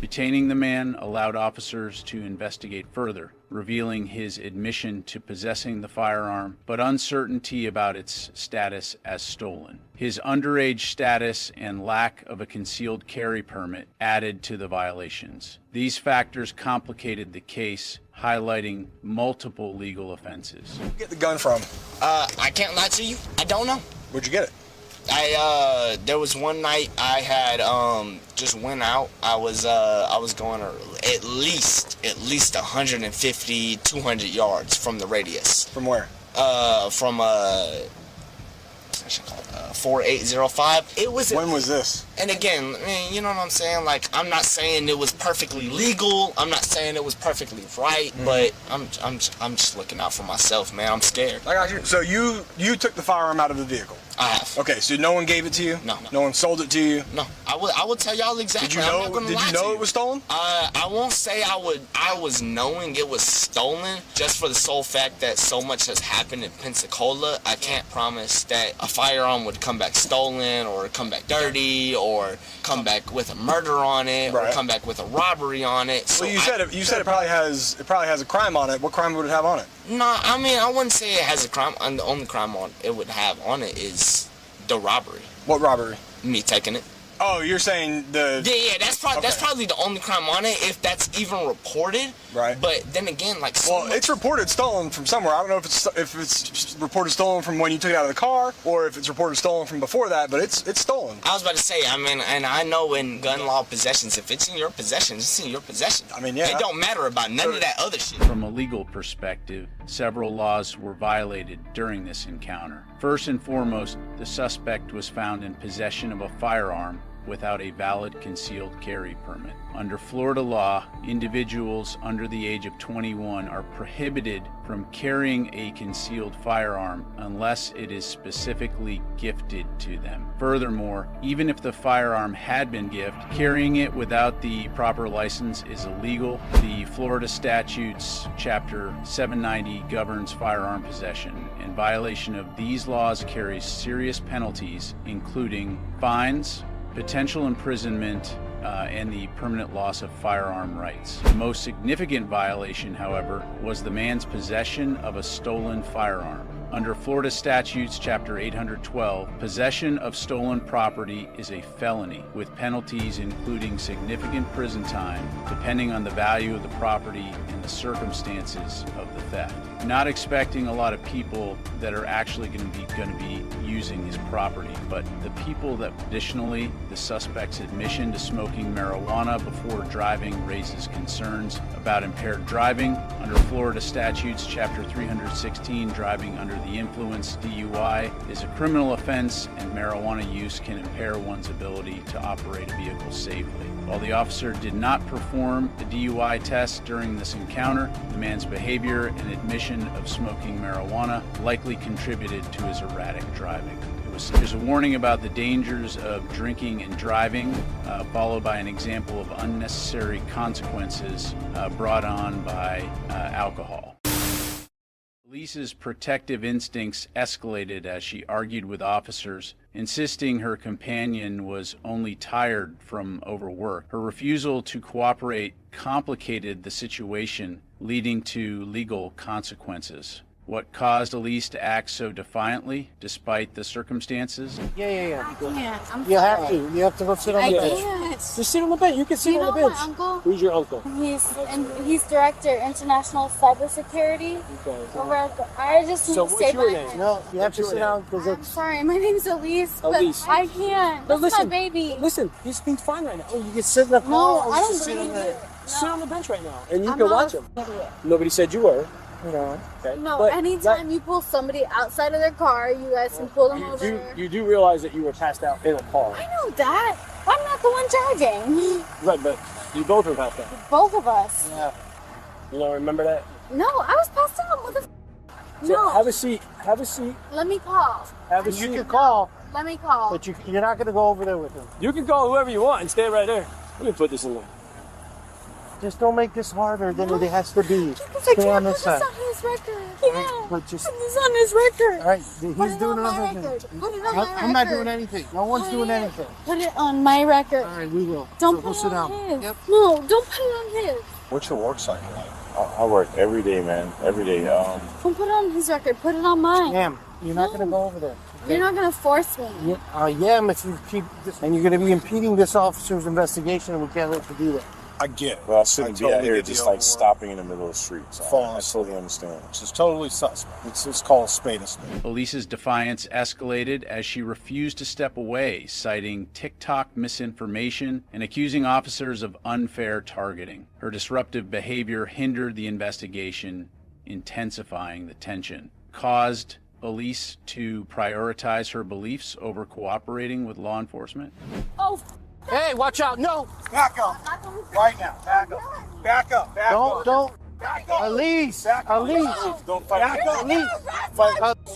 [SPEAKER 2] Detaining the man allowed officers to investigate further, revealing his admission to possessing the firearm, but uncertainty about its status as stolen. His underage status and lack of a concealed carry permit added to the violations. These factors complicated the case, highlighting multiple legal offenses.
[SPEAKER 3] Where'd you get the gun from?
[SPEAKER 12] I can't lie to you. I don't know.
[SPEAKER 3] Where'd you get it?
[SPEAKER 12] There was one night I had just went out. I was going at least 150, 200 yards from the radius.
[SPEAKER 3] From where?
[SPEAKER 12] From 4805. It was.
[SPEAKER 3] When was this?
[SPEAKER 12] And again, man, you know what I'm saying? Like, I'm not saying it was perfectly legal. I'm not saying it was perfectly right, but I'm just looking out for myself, man. I'm scared.
[SPEAKER 3] I got you. So you took the firearm out of the vehicle?
[SPEAKER 12] I have.
[SPEAKER 3] Okay, so no one gave it to you?
[SPEAKER 12] No.
[SPEAKER 3] No one sold it to you?
[SPEAKER 12] No. I will tell y'all exactly.
[SPEAKER 3] Did you know? It was stolen?
[SPEAKER 12] I won't say I was knowing it was stolen, just for the sole fact that so much has happened in Pensacola. I can't promise that a firearm would come back stolen, or come back dirty, or come back with a murder on it, or come back with a robbery on it. So
[SPEAKER 3] well, you said it probably has a crime on it. What crime would it have on it?
[SPEAKER 12] No, I mean, I wouldn't say it has a crime. And the only crime it would have on it is the robbery.
[SPEAKER 3] What robbery?
[SPEAKER 12] Me taking it.
[SPEAKER 3] Oh, you're saying the...
[SPEAKER 12] Yeah, that's probably the only crime on it, if that's even reported.
[SPEAKER 3] Right.
[SPEAKER 12] But then again, like...
[SPEAKER 3] it's reported stolen from somewhere. I don't know if it's reported stolen from when you took it out of the car, or if it's reported stolen from before that, but it's stolen.
[SPEAKER 12] I was about to say, I mean, and I know in gun law possessions, if it's in your possession, it's in your possession.
[SPEAKER 3] I mean, yeah.
[SPEAKER 12] It don't matter about none of that other shit.
[SPEAKER 2] From a legal perspective, several laws were violated during this encounter. First and foremost, the suspect was found in possession of a firearm without a valid concealed carry permit. Under Florida law, individuals under the age of 21 are prohibited from carrying a concealed firearm unless it is specifically gifted to them. Furthermore, even if the firearm had been gifted, carrying it without the proper license is illegal. The Florida statutes, Chapter 790, governs firearm possession, and violation of these laws carries serious penalties, including fines, potential imprisonment, and the permanent loss of firearm rights. The most significant violation, however, was the man's possession of a stolen firearm. Under Florida statutes, Chapter 812, possession of stolen property is a felony, with penalties including significant prison time, depending on the value of the property and the circumstances of the theft. Not expecting a lot of people that are actually going to be using his property, but the people that additionally, the suspect's admission to smoking marijuana before driving raises concerns about impaired driving. Under Florida statutes, Chapter 316, driving under the influence, DUI, is a criminal offense, and marijuana use can impair one's ability to operate a vehicle safely. While the officer did not perform the DUI test during this encounter, the man's behavior and admission of smoking marijuana likely contributed to his erratic driving. There's a warning about the dangers of drinking and driving, followed by an example of unnecessary consequences brought on by alcohol. Lisa's protective instincts escalated as she argued with officers, insisting her companion was only tired from overwork. Her refusal to cooperate complicated the situation, leading to legal consequences. What caused Elise to act so defiantly, despite the circumstances?
[SPEAKER 10] Yeah.
[SPEAKER 5] I can't. I'm
[SPEAKER 10] You have
[SPEAKER 5] sorry.
[SPEAKER 10] to. You have to go sit on the bench.
[SPEAKER 5] I can't.
[SPEAKER 10] Just sit on the bench. You can sit on the bench.
[SPEAKER 5] My uncle?
[SPEAKER 10] Who's your uncle?
[SPEAKER 5] He's director international cybersecurity.
[SPEAKER 10] Okay.
[SPEAKER 5] I just need
[SPEAKER 10] So
[SPEAKER 5] to
[SPEAKER 10] what's
[SPEAKER 5] stay
[SPEAKER 10] your
[SPEAKER 5] behind.
[SPEAKER 10] name? No, you have to sit down because
[SPEAKER 5] I'm
[SPEAKER 10] it's...
[SPEAKER 5] sorry, my name's Elise, but
[SPEAKER 10] Elise.
[SPEAKER 5] I can't.
[SPEAKER 10] But
[SPEAKER 5] That's
[SPEAKER 10] listen,
[SPEAKER 5] my baby.
[SPEAKER 10] Listen, he's being fine right now. Oh, you can sit in the car.
[SPEAKER 5] No,
[SPEAKER 10] or
[SPEAKER 5] I don't
[SPEAKER 10] just sit
[SPEAKER 5] believe
[SPEAKER 10] on the,
[SPEAKER 5] it.
[SPEAKER 10] sit on the bench right now, and you
[SPEAKER 5] I'm
[SPEAKER 10] can
[SPEAKER 5] not
[SPEAKER 10] watch him.
[SPEAKER 5] an idiot.
[SPEAKER 10] Nobody said you were. Okay.
[SPEAKER 5] No,
[SPEAKER 10] But
[SPEAKER 5] anytime you pull somebody outside of their car, you guys can pull them over.
[SPEAKER 10] you do realize that you were passed out in a car.
[SPEAKER 5] I know that. I'm not the one driving.
[SPEAKER 10] Right, but you both were passed out.
[SPEAKER 5] Both of us.
[SPEAKER 10] Yeah. You don't remember that?
[SPEAKER 5] No, I was passed out, mother.
[SPEAKER 10] So
[SPEAKER 5] No.
[SPEAKER 10] have a seat. Have a seat.
[SPEAKER 5] Let me call.
[SPEAKER 10] Have a seat. You can call,
[SPEAKER 5] Let me call.
[SPEAKER 10] but you're not going to go over there with him. You can call whoever you want and stand right there. Let me put this in there. Just don't make this harder than it has to be. Stay on this side.
[SPEAKER 5] Put this on his record.
[SPEAKER 10] Right,
[SPEAKER 5] Yeah.
[SPEAKER 10] but just-
[SPEAKER 5] Put this on his record.
[SPEAKER 10] All right,
[SPEAKER 5] Put
[SPEAKER 10] he's
[SPEAKER 5] it
[SPEAKER 10] doing
[SPEAKER 5] on my
[SPEAKER 10] another
[SPEAKER 5] record.
[SPEAKER 10] thing.
[SPEAKER 5] Put it on my
[SPEAKER 10] I'm not
[SPEAKER 5] record.
[SPEAKER 10] doing anything. No one's doing anything.
[SPEAKER 5] Put it on my record.
[SPEAKER 10] All right, we will.
[SPEAKER 5] Don't
[SPEAKER 10] So
[SPEAKER 5] put
[SPEAKER 10] go
[SPEAKER 5] it
[SPEAKER 10] sit
[SPEAKER 5] on
[SPEAKER 10] down.
[SPEAKER 5] his.
[SPEAKER 10] Yep.
[SPEAKER 5] No, don't put it on his.
[SPEAKER 13] What's your work cycle like? I work every day, man. Every day.
[SPEAKER 5] Don't put it on his record. Put it on mine.
[SPEAKER 10] Ma'am, you're not going to go over there.
[SPEAKER 5] You're not going to force me.
[SPEAKER 10] Yeah, if you keep this, and you're going to be impeding this officer's investigation, and we can't let you do that.
[SPEAKER 14] I get it.
[SPEAKER 13] But I shouldn't be out here
[SPEAKER 14] get
[SPEAKER 13] just
[SPEAKER 14] the
[SPEAKER 13] like
[SPEAKER 14] overall
[SPEAKER 13] stopping in the middle of the street. So
[SPEAKER 14] falling
[SPEAKER 13] I totally understand.
[SPEAKER 14] It's just totally suspect. It's called a spade a spade.
[SPEAKER 2] Elise's defiance escalated as she refused to step away, citing TikTok misinformation and accusing officers of unfair targeting. Her disruptive behavior hindered the investigation, intensifying the tension, caused Elise to prioritize her beliefs over cooperating with law enforcement.
[SPEAKER 5] Oh,
[SPEAKER 14] Hey, watch out! No, back up right now. Back up. Back up. Back up. Don't. Back up. Elise. Elise. Don't fight. Back up. Elise.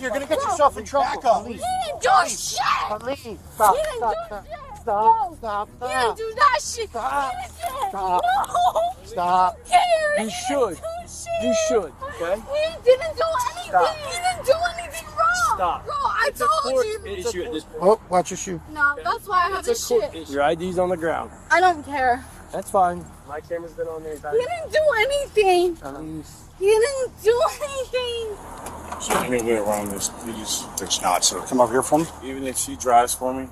[SPEAKER 14] You're gonna get yourself in trouble. Back up.
[SPEAKER 5] he didn't do shit.
[SPEAKER 14] Elise. Stop.
[SPEAKER 5] He didn't
[SPEAKER 14] Stop.
[SPEAKER 5] do
[SPEAKER 14] Stop.
[SPEAKER 5] shit.
[SPEAKER 14] Stop.
[SPEAKER 5] No.
[SPEAKER 14] Stop.
[SPEAKER 5] He didn't do that shit.
[SPEAKER 14] Stop.
[SPEAKER 5] He didn't.
[SPEAKER 14] Stop.
[SPEAKER 5] No.
[SPEAKER 14] Stop.
[SPEAKER 5] He
[SPEAKER 14] You should.
[SPEAKER 5] didn't do shit.
[SPEAKER 14] You should. Okay.
[SPEAKER 5] He didn't do anything.
[SPEAKER 14] Stop.
[SPEAKER 5] He didn't do anything wrong.
[SPEAKER 14] Stop.
[SPEAKER 5] Bro, I told you.
[SPEAKER 14] Issue at this point. Oh, watch your shoe.
[SPEAKER 5] No, that's why I have this shit.
[SPEAKER 14] Your ID's on the ground.
[SPEAKER 5] I don't care.
[SPEAKER 14] That's fine. My camera's been on there.
[SPEAKER 5] He didn't do anything.
[SPEAKER 14] Elise.
[SPEAKER 5] He didn't do anything.
[SPEAKER 13] So any way around this, please.
[SPEAKER 14] There's not, so come over here for me.
[SPEAKER 13] Even if she drives for me.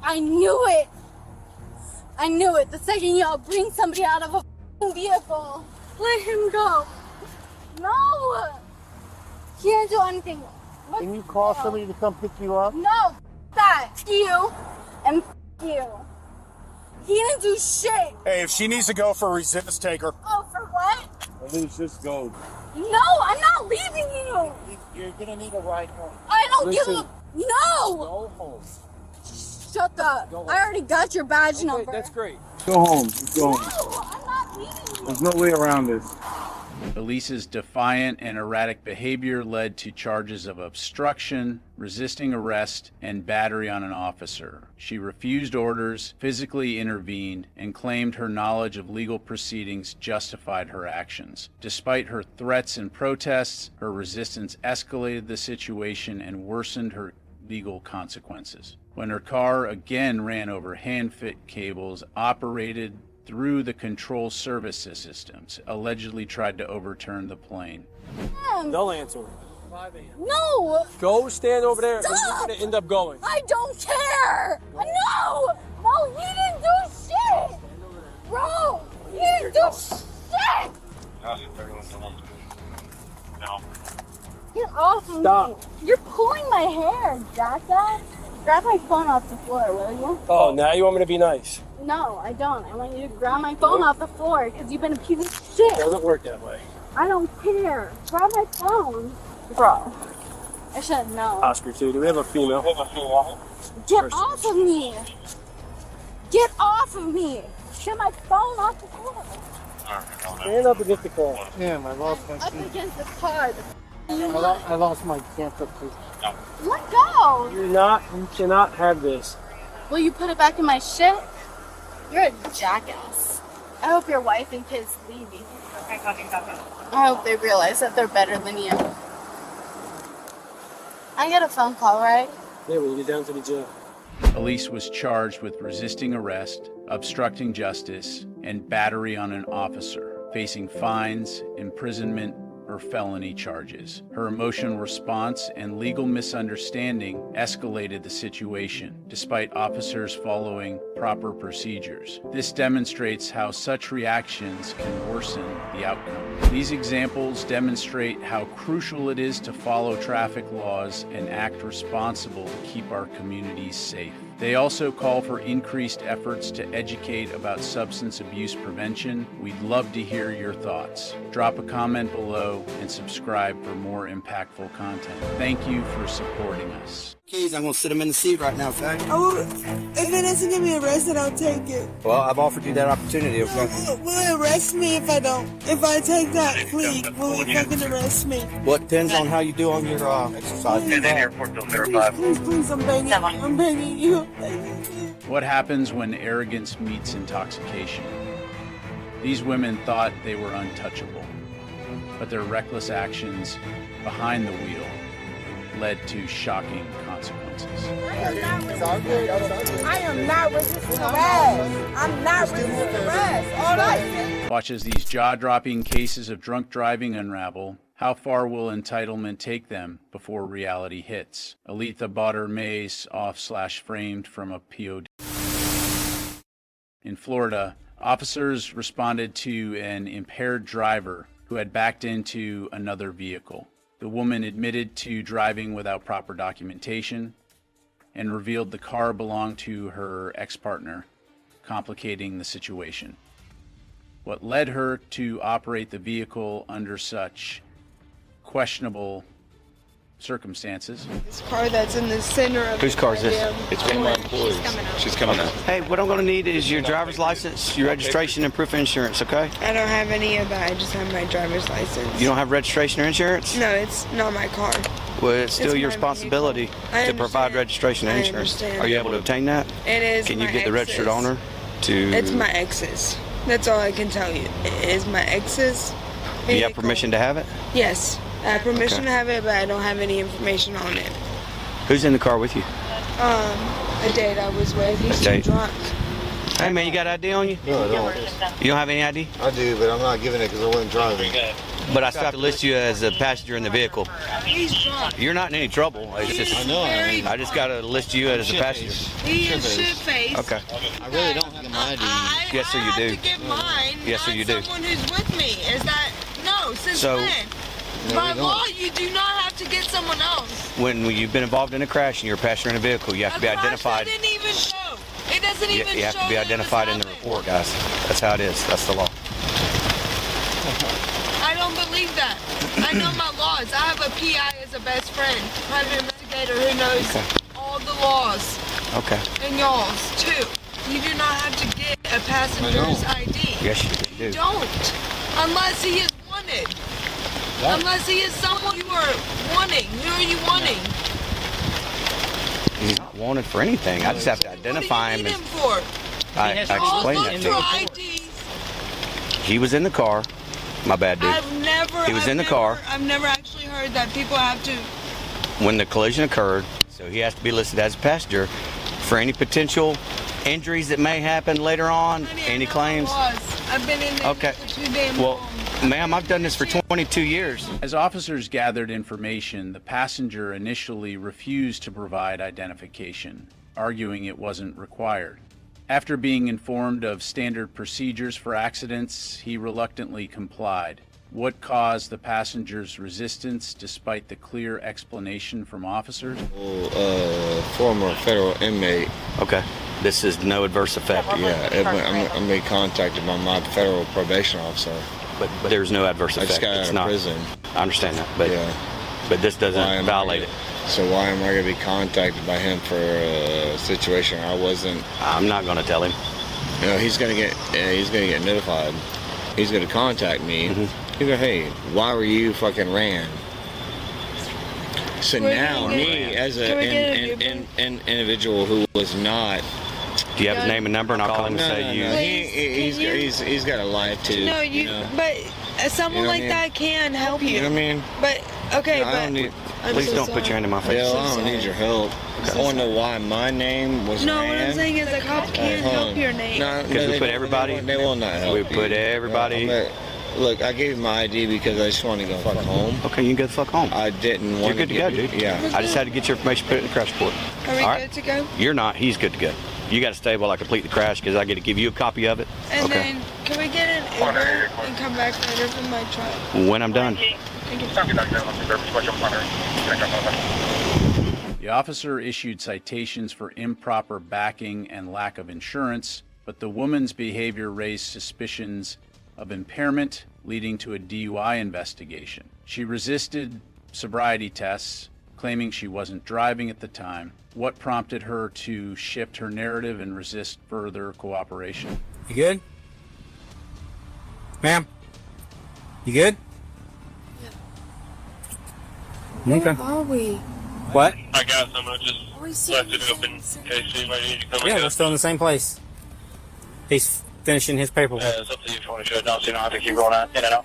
[SPEAKER 5] I knew it. I knew it. The second y'all bring somebody out of a f***ing vehicle, let him go. No. He didn't do anything.
[SPEAKER 14] Can you call somebody to come pick you up?
[SPEAKER 5] No. F*** that. F*** you. And f*** you. He didn't do shit.
[SPEAKER 14] Hey, if she needs to go for resist, take her.
[SPEAKER 5] Oh, for what?
[SPEAKER 13] Elise, just go.
[SPEAKER 5] No, I'm not leaving you.
[SPEAKER 14] You're gonna need a ride home.
[SPEAKER 5] I don't give
[SPEAKER 14] Listen.
[SPEAKER 5] a... No.
[SPEAKER 14] Go home.
[SPEAKER 5] Shut up. I already got your badge number.
[SPEAKER 14] That's great.
[SPEAKER 13] Go home. Just go home.
[SPEAKER 5] No, I'm not leaving you.
[SPEAKER 13] There's no way around this.
[SPEAKER 2] Elise's defiant and erratic behavior led to charges of obstruction, resisting arrest, and battery on an officer. She refused orders, physically intervened, and claimed her knowledge of legal proceedings justified her actions. Despite her threats and protests, her resistance escalated the situation and worsened her legal consequences. When her car again ran over hand-fit cables operated through the control service systems, allegedly tried to overturn the plane.
[SPEAKER 14] They'll answer.
[SPEAKER 5] No.
[SPEAKER 14] Go stand over there.
[SPEAKER 5] Stop.
[SPEAKER 14] You're gonna end up going.
[SPEAKER 5] I don't care. No. No, he didn't do shit. Bro, he didn't do shit.
[SPEAKER 13] No.
[SPEAKER 5] Get off of
[SPEAKER 14] Stop.
[SPEAKER 5] me. You're pulling my hair, jackass. Grab my phone off the floor, will you?
[SPEAKER 14] Oh, now you want me to be nice?
[SPEAKER 5] No, I don't. I want you to grab my phone off the floor because you've been a piece of shit.
[SPEAKER 14] It doesn't work that way.
[SPEAKER 5] I don't care. Grab my phone. Bro, I should have known.
[SPEAKER 14] Oscar, too. Do we have a female?
[SPEAKER 5] Get off of me. Get off of me. Get my phone off the floor.
[SPEAKER 14] Stand up against the car.
[SPEAKER 10] Damn, I lost my
[SPEAKER 5] Up
[SPEAKER 10] key.
[SPEAKER 5] against the car.
[SPEAKER 10] I lost my camper key.
[SPEAKER 5] Let go.
[SPEAKER 14] You cannot have this.
[SPEAKER 5] Will you put it back in my shit? You're a jackass. I hope your wife and kids leave you. I hope they realize that they're better than you. I get a phone call, right?
[SPEAKER 14] Yeah, when you get down to the jail.
[SPEAKER 2] Elise was charged with resisting arrest, obstructing justice, and battery on an officer, facing fines, imprisonment, or felony charges. Her emotional response and legal misunderstanding escalated the situation, despite officers following proper procedures. This demonstrates how such reactions can worsen the outcome. These examples demonstrate how crucial it is to follow traffic laws and act responsible to keep our communities safe. They also call for increased efforts to educate about substance abuse prevention. We'd love to hear your thoughts. Drop a comment below and subscribe for more impactful content. Thank you for supporting us.
[SPEAKER 15] Keys, I'm gonna sit them in the seat right now, okay?
[SPEAKER 16] If it doesn't get me arrested, I'll take it.
[SPEAKER 15] Well, I've offered you that opportunity, okay?
[SPEAKER 16] Will it arrest me if I don't? If I take that plea, will it fucking arrest me?
[SPEAKER 15] Well, it depends on how you do on your exercise.
[SPEAKER 16] Please, I'm begging you. I'm begging you.
[SPEAKER 2] What happens when arrogance meets intoxication? These women thought they were untouchable, but their reckless actions behind the wheel led to shocking consequences.
[SPEAKER 6] I am not resisting arrest. I'm not resisting arrest. All right.
[SPEAKER 2] Watch as these jaw-dropping cases of drunk driving unravel. How far will entitlement take them before reality hits? Aletha bought her maze off/framed from a POD. In Florida, Officers responded to an impaired driver who had backed into another vehicle. The woman admitted to driving without proper documentation and revealed the car belonged to her ex-partner, complicating the situation. What led her to operate the vehicle under such questionable circumstances?
[SPEAKER 16] This car that's in the center of
[SPEAKER 15] Whose car is this?
[SPEAKER 16] It's
[SPEAKER 15] one of my employees. She's coming out. Hey, what I'm going to need is your driver's license, your registration, and proof of insurance, okay?
[SPEAKER 16] I don't have any of that. I just have my driver's license.
[SPEAKER 15] You don't have registration or insurance?
[SPEAKER 16] No, it's not my car.
[SPEAKER 15] Well, it's still
[SPEAKER 16] It's
[SPEAKER 15] your
[SPEAKER 16] my
[SPEAKER 15] responsibility
[SPEAKER 16] I
[SPEAKER 15] to provide
[SPEAKER 16] understand.
[SPEAKER 15] registration and
[SPEAKER 16] I
[SPEAKER 15] insurance.
[SPEAKER 16] understand.
[SPEAKER 15] Are you able to obtain that?
[SPEAKER 16] It is
[SPEAKER 15] Can you
[SPEAKER 16] my
[SPEAKER 15] get the registered
[SPEAKER 16] ex's.
[SPEAKER 15] owner to...
[SPEAKER 16] It's my ex's. That's all I can tell you. It is my ex's.
[SPEAKER 15] Do you have permission to have it?
[SPEAKER 16] Yes. I have permission
[SPEAKER 15] Okay.
[SPEAKER 16] to have it, but I don't have any information on it.
[SPEAKER 15] Who's in the car with you?
[SPEAKER 16] A date I was with. He's too
[SPEAKER 15] date.
[SPEAKER 16] drunk.
[SPEAKER 15] Hey, man, you got ID on you?
[SPEAKER 14] No, I don't.
[SPEAKER 15] You don't have any ID?
[SPEAKER 14] I do, but I'm not giving it because I wasn't driving.
[SPEAKER 15] But I still have to list you as a passenger in the vehicle.
[SPEAKER 16] He's drunk.
[SPEAKER 15] You're not in any trouble. It's just,
[SPEAKER 14] I know I am.
[SPEAKER 15] I just got to list you as a passenger.
[SPEAKER 16] He is shit-faced.
[SPEAKER 15] Okay.
[SPEAKER 14] I really don't have my ID.
[SPEAKER 15] Yes, sir, you do.
[SPEAKER 16] I have to get mine.
[SPEAKER 15] Yes, sir, you do.
[SPEAKER 16] Someone who's with me. Is that no? Since
[SPEAKER 15] So-
[SPEAKER 16] when?
[SPEAKER 14] No,
[SPEAKER 16] By
[SPEAKER 14] we don't.
[SPEAKER 16] law, you do not have to get someone else.
[SPEAKER 15] When you've been involved in a crash and you're a passenger in a vehicle, you have to be identified.
[SPEAKER 16] It didn't even show. It doesn't
[SPEAKER 15] You,
[SPEAKER 16] even
[SPEAKER 15] you have
[SPEAKER 16] show
[SPEAKER 15] to be
[SPEAKER 16] that it was
[SPEAKER 15] identified in the report, guys. That's how it is. That's the law.
[SPEAKER 16] I don't believe that. I know my laws. I have a PI as a best friend, private investigator who knows all the laws,
[SPEAKER 15] Okay.
[SPEAKER 16] and y'all's too. You do not have to get a passenger's ID.
[SPEAKER 15] Yes, you do.
[SPEAKER 16] Don't, unless he is wanted. Unless he is someone you are wanting. Who are you wanting?
[SPEAKER 15] He's not wanted for anything. I just have to identify him.
[SPEAKER 16] Need him for?
[SPEAKER 15] I explained that to you.
[SPEAKER 16] IDs.
[SPEAKER 15] He was in the car. My bad, dude.
[SPEAKER 16] I've never.
[SPEAKER 15] He was in the car
[SPEAKER 16] I've never actually heard that people have to.
[SPEAKER 15] when the collision occurred, so he has to be listed as a passenger for any potential injuries that may happen later on. Any claims?
[SPEAKER 16] I've been in there
[SPEAKER 15] Okay.
[SPEAKER 16] for too damn
[SPEAKER 15] Well,
[SPEAKER 16] long.
[SPEAKER 15] ma'am, I've done this for 22 years.
[SPEAKER 2] As officers gathered information, the passenger initially refused to provide identification, arguing it wasn't required. After being informed of standard procedures for accidents, he reluctantly complied. What caused the passenger's resistance despite the clear explanation from officers?
[SPEAKER 17] Former federal inmate.
[SPEAKER 15] Okay. This is no adverse effect.
[SPEAKER 17] Yeah, I'm being contacted by my federal probation officer.
[SPEAKER 15] But there's no adverse
[SPEAKER 17] I
[SPEAKER 15] effect.
[SPEAKER 17] just got
[SPEAKER 15] It's
[SPEAKER 17] out of
[SPEAKER 15] not.
[SPEAKER 17] prison.
[SPEAKER 15] I understand that, but
[SPEAKER 17] Yeah.
[SPEAKER 15] but this
[SPEAKER 17] Why
[SPEAKER 15] doesn't
[SPEAKER 17] am
[SPEAKER 15] violate it.
[SPEAKER 17] So why am I going to be contacted by him for a situation I wasn't?
[SPEAKER 15] I'm not going to tell him.
[SPEAKER 17] You know, he's going to get notified. He's going to contact me. He'll go, hey, why were you fucking ran? So now me as an individual who was not.
[SPEAKER 15] Do you have his name and number, and I'll call him and say you?
[SPEAKER 17] He's got a life too.
[SPEAKER 16] No,
[SPEAKER 17] you know?
[SPEAKER 16] but someone
[SPEAKER 17] You know what
[SPEAKER 16] like
[SPEAKER 17] I mean?
[SPEAKER 16] that can help you.
[SPEAKER 17] You know what I mean?
[SPEAKER 16] But okay,
[SPEAKER 17] No, I
[SPEAKER 16] but
[SPEAKER 17] don't need.
[SPEAKER 16] I'm
[SPEAKER 15] Please
[SPEAKER 16] so
[SPEAKER 15] don't put
[SPEAKER 16] sorry.
[SPEAKER 15] your hand in my face.
[SPEAKER 17] Hell, I don't need your help. I want to know why my name was
[SPEAKER 16] No,
[SPEAKER 17] ran.
[SPEAKER 16] what I'm saying is a cop can't
[SPEAKER 17] hold
[SPEAKER 16] help
[SPEAKER 17] on.
[SPEAKER 16] your name.
[SPEAKER 17] No,
[SPEAKER 15] Because we
[SPEAKER 17] they
[SPEAKER 15] put
[SPEAKER 17] won't-
[SPEAKER 15] everybody.
[SPEAKER 17] They will not help.
[SPEAKER 15] We
[SPEAKER 17] you.
[SPEAKER 15] put everybody.
[SPEAKER 17] No, look, I gave you my ID because I just want to go fuck home.
[SPEAKER 15] Okay, you can go the fuck home.
[SPEAKER 17] I didn't
[SPEAKER 15] You're
[SPEAKER 17] want
[SPEAKER 15] good to
[SPEAKER 17] to
[SPEAKER 15] go,
[SPEAKER 17] get,
[SPEAKER 15] dude.
[SPEAKER 17] Yeah.
[SPEAKER 15] I just had to get your information put in the crash report.
[SPEAKER 16] Are we
[SPEAKER 15] All
[SPEAKER 16] good
[SPEAKER 15] right?
[SPEAKER 16] to go?
[SPEAKER 15] You're not. He's good to go. You got to stay while I complete the crash because I get to give you a copy of it.
[SPEAKER 16] And
[SPEAKER 15] Okay.
[SPEAKER 16] then can we get an Uber and come back later from my truck?
[SPEAKER 15] When I'm done.
[SPEAKER 2] The officer issued citations for improper backing and lack of insurance, but the woman's behavior raised suspicions of impairment, leading to a DUI investigation. She resisted sobriety tests, claiming she wasn't driving at the time. What prompted her to shift her narrative and resist further cooperation?
[SPEAKER 18] You good? Ma'am? You good? Yeah. Okay.
[SPEAKER 16] Where are we?
[SPEAKER 18] What?
[SPEAKER 19] I got some. I just left it open in case anybody needs to come
[SPEAKER 18] Yeah,
[SPEAKER 19] and
[SPEAKER 18] we're still in the same place. He's finishing his paperwork.
[SPEAKER 19] It's up to you if you want to shut it down so you don't have to keep going in and out.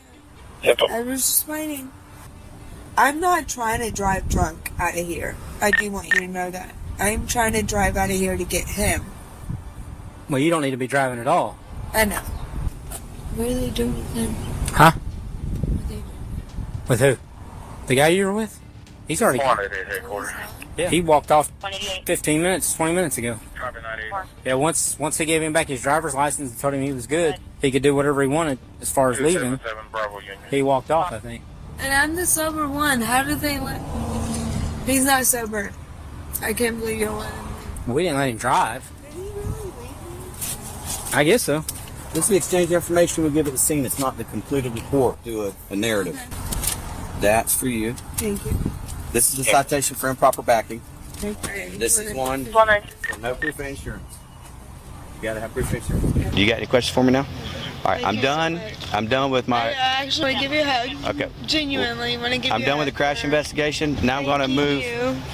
[SPEAKER 19] Yep.
[SPEAKER 16] I was just waiting. I'm not trying to drive drunk out of here. I do want you to know that. I'm trying to drive out of here to get him.
[SPEAKER 18] Well, you don't need to be driving at all.
[SPEAKER 16] I know. What are they doing with him?
[SPEAKER 18] Huh? With who? The guy you were with? He's already. Yeah, he walked off 15 minutes, 20 minutes ago. Yeah, once he gave him back his driver's license and told him he was good, he could do whatever he wanted as far as leaving. He walked off, I think.
[SPEAKER 16] And I'm the sober one. How did they let... He's not sober. I can't believe you let him.
[SPEAKER 18] We didn't let him drive. I guess so.
[SPEAKER 20] This is the exchange information we give at the scene. It's not the concluded report. Do a narrative. That's for you.
[SPEAKER 16] Thank you.
[SPEAKER 20] This is a citation for improper backing.
[SPEAKER 16] Okay.
[SPEAKER 20] This is one for no proof of insurance. You gotta have proof of insurance.
[SPEAKER 15] You got any questions for me now? All right, I'm done. I'm done with my.
[SPEAKER 16] I actually want to give you a hug.
[SPEAKER 15] Okay.
[SPEAKER 16] Genuinely want to give you
[SPEAKER 15] I'm
[SPEAKER 16] a
[SPEAKER 15] done
[SPEAKER 16] hug.
[SPEAKER 15] with the crash investigation. Now I'm going to move.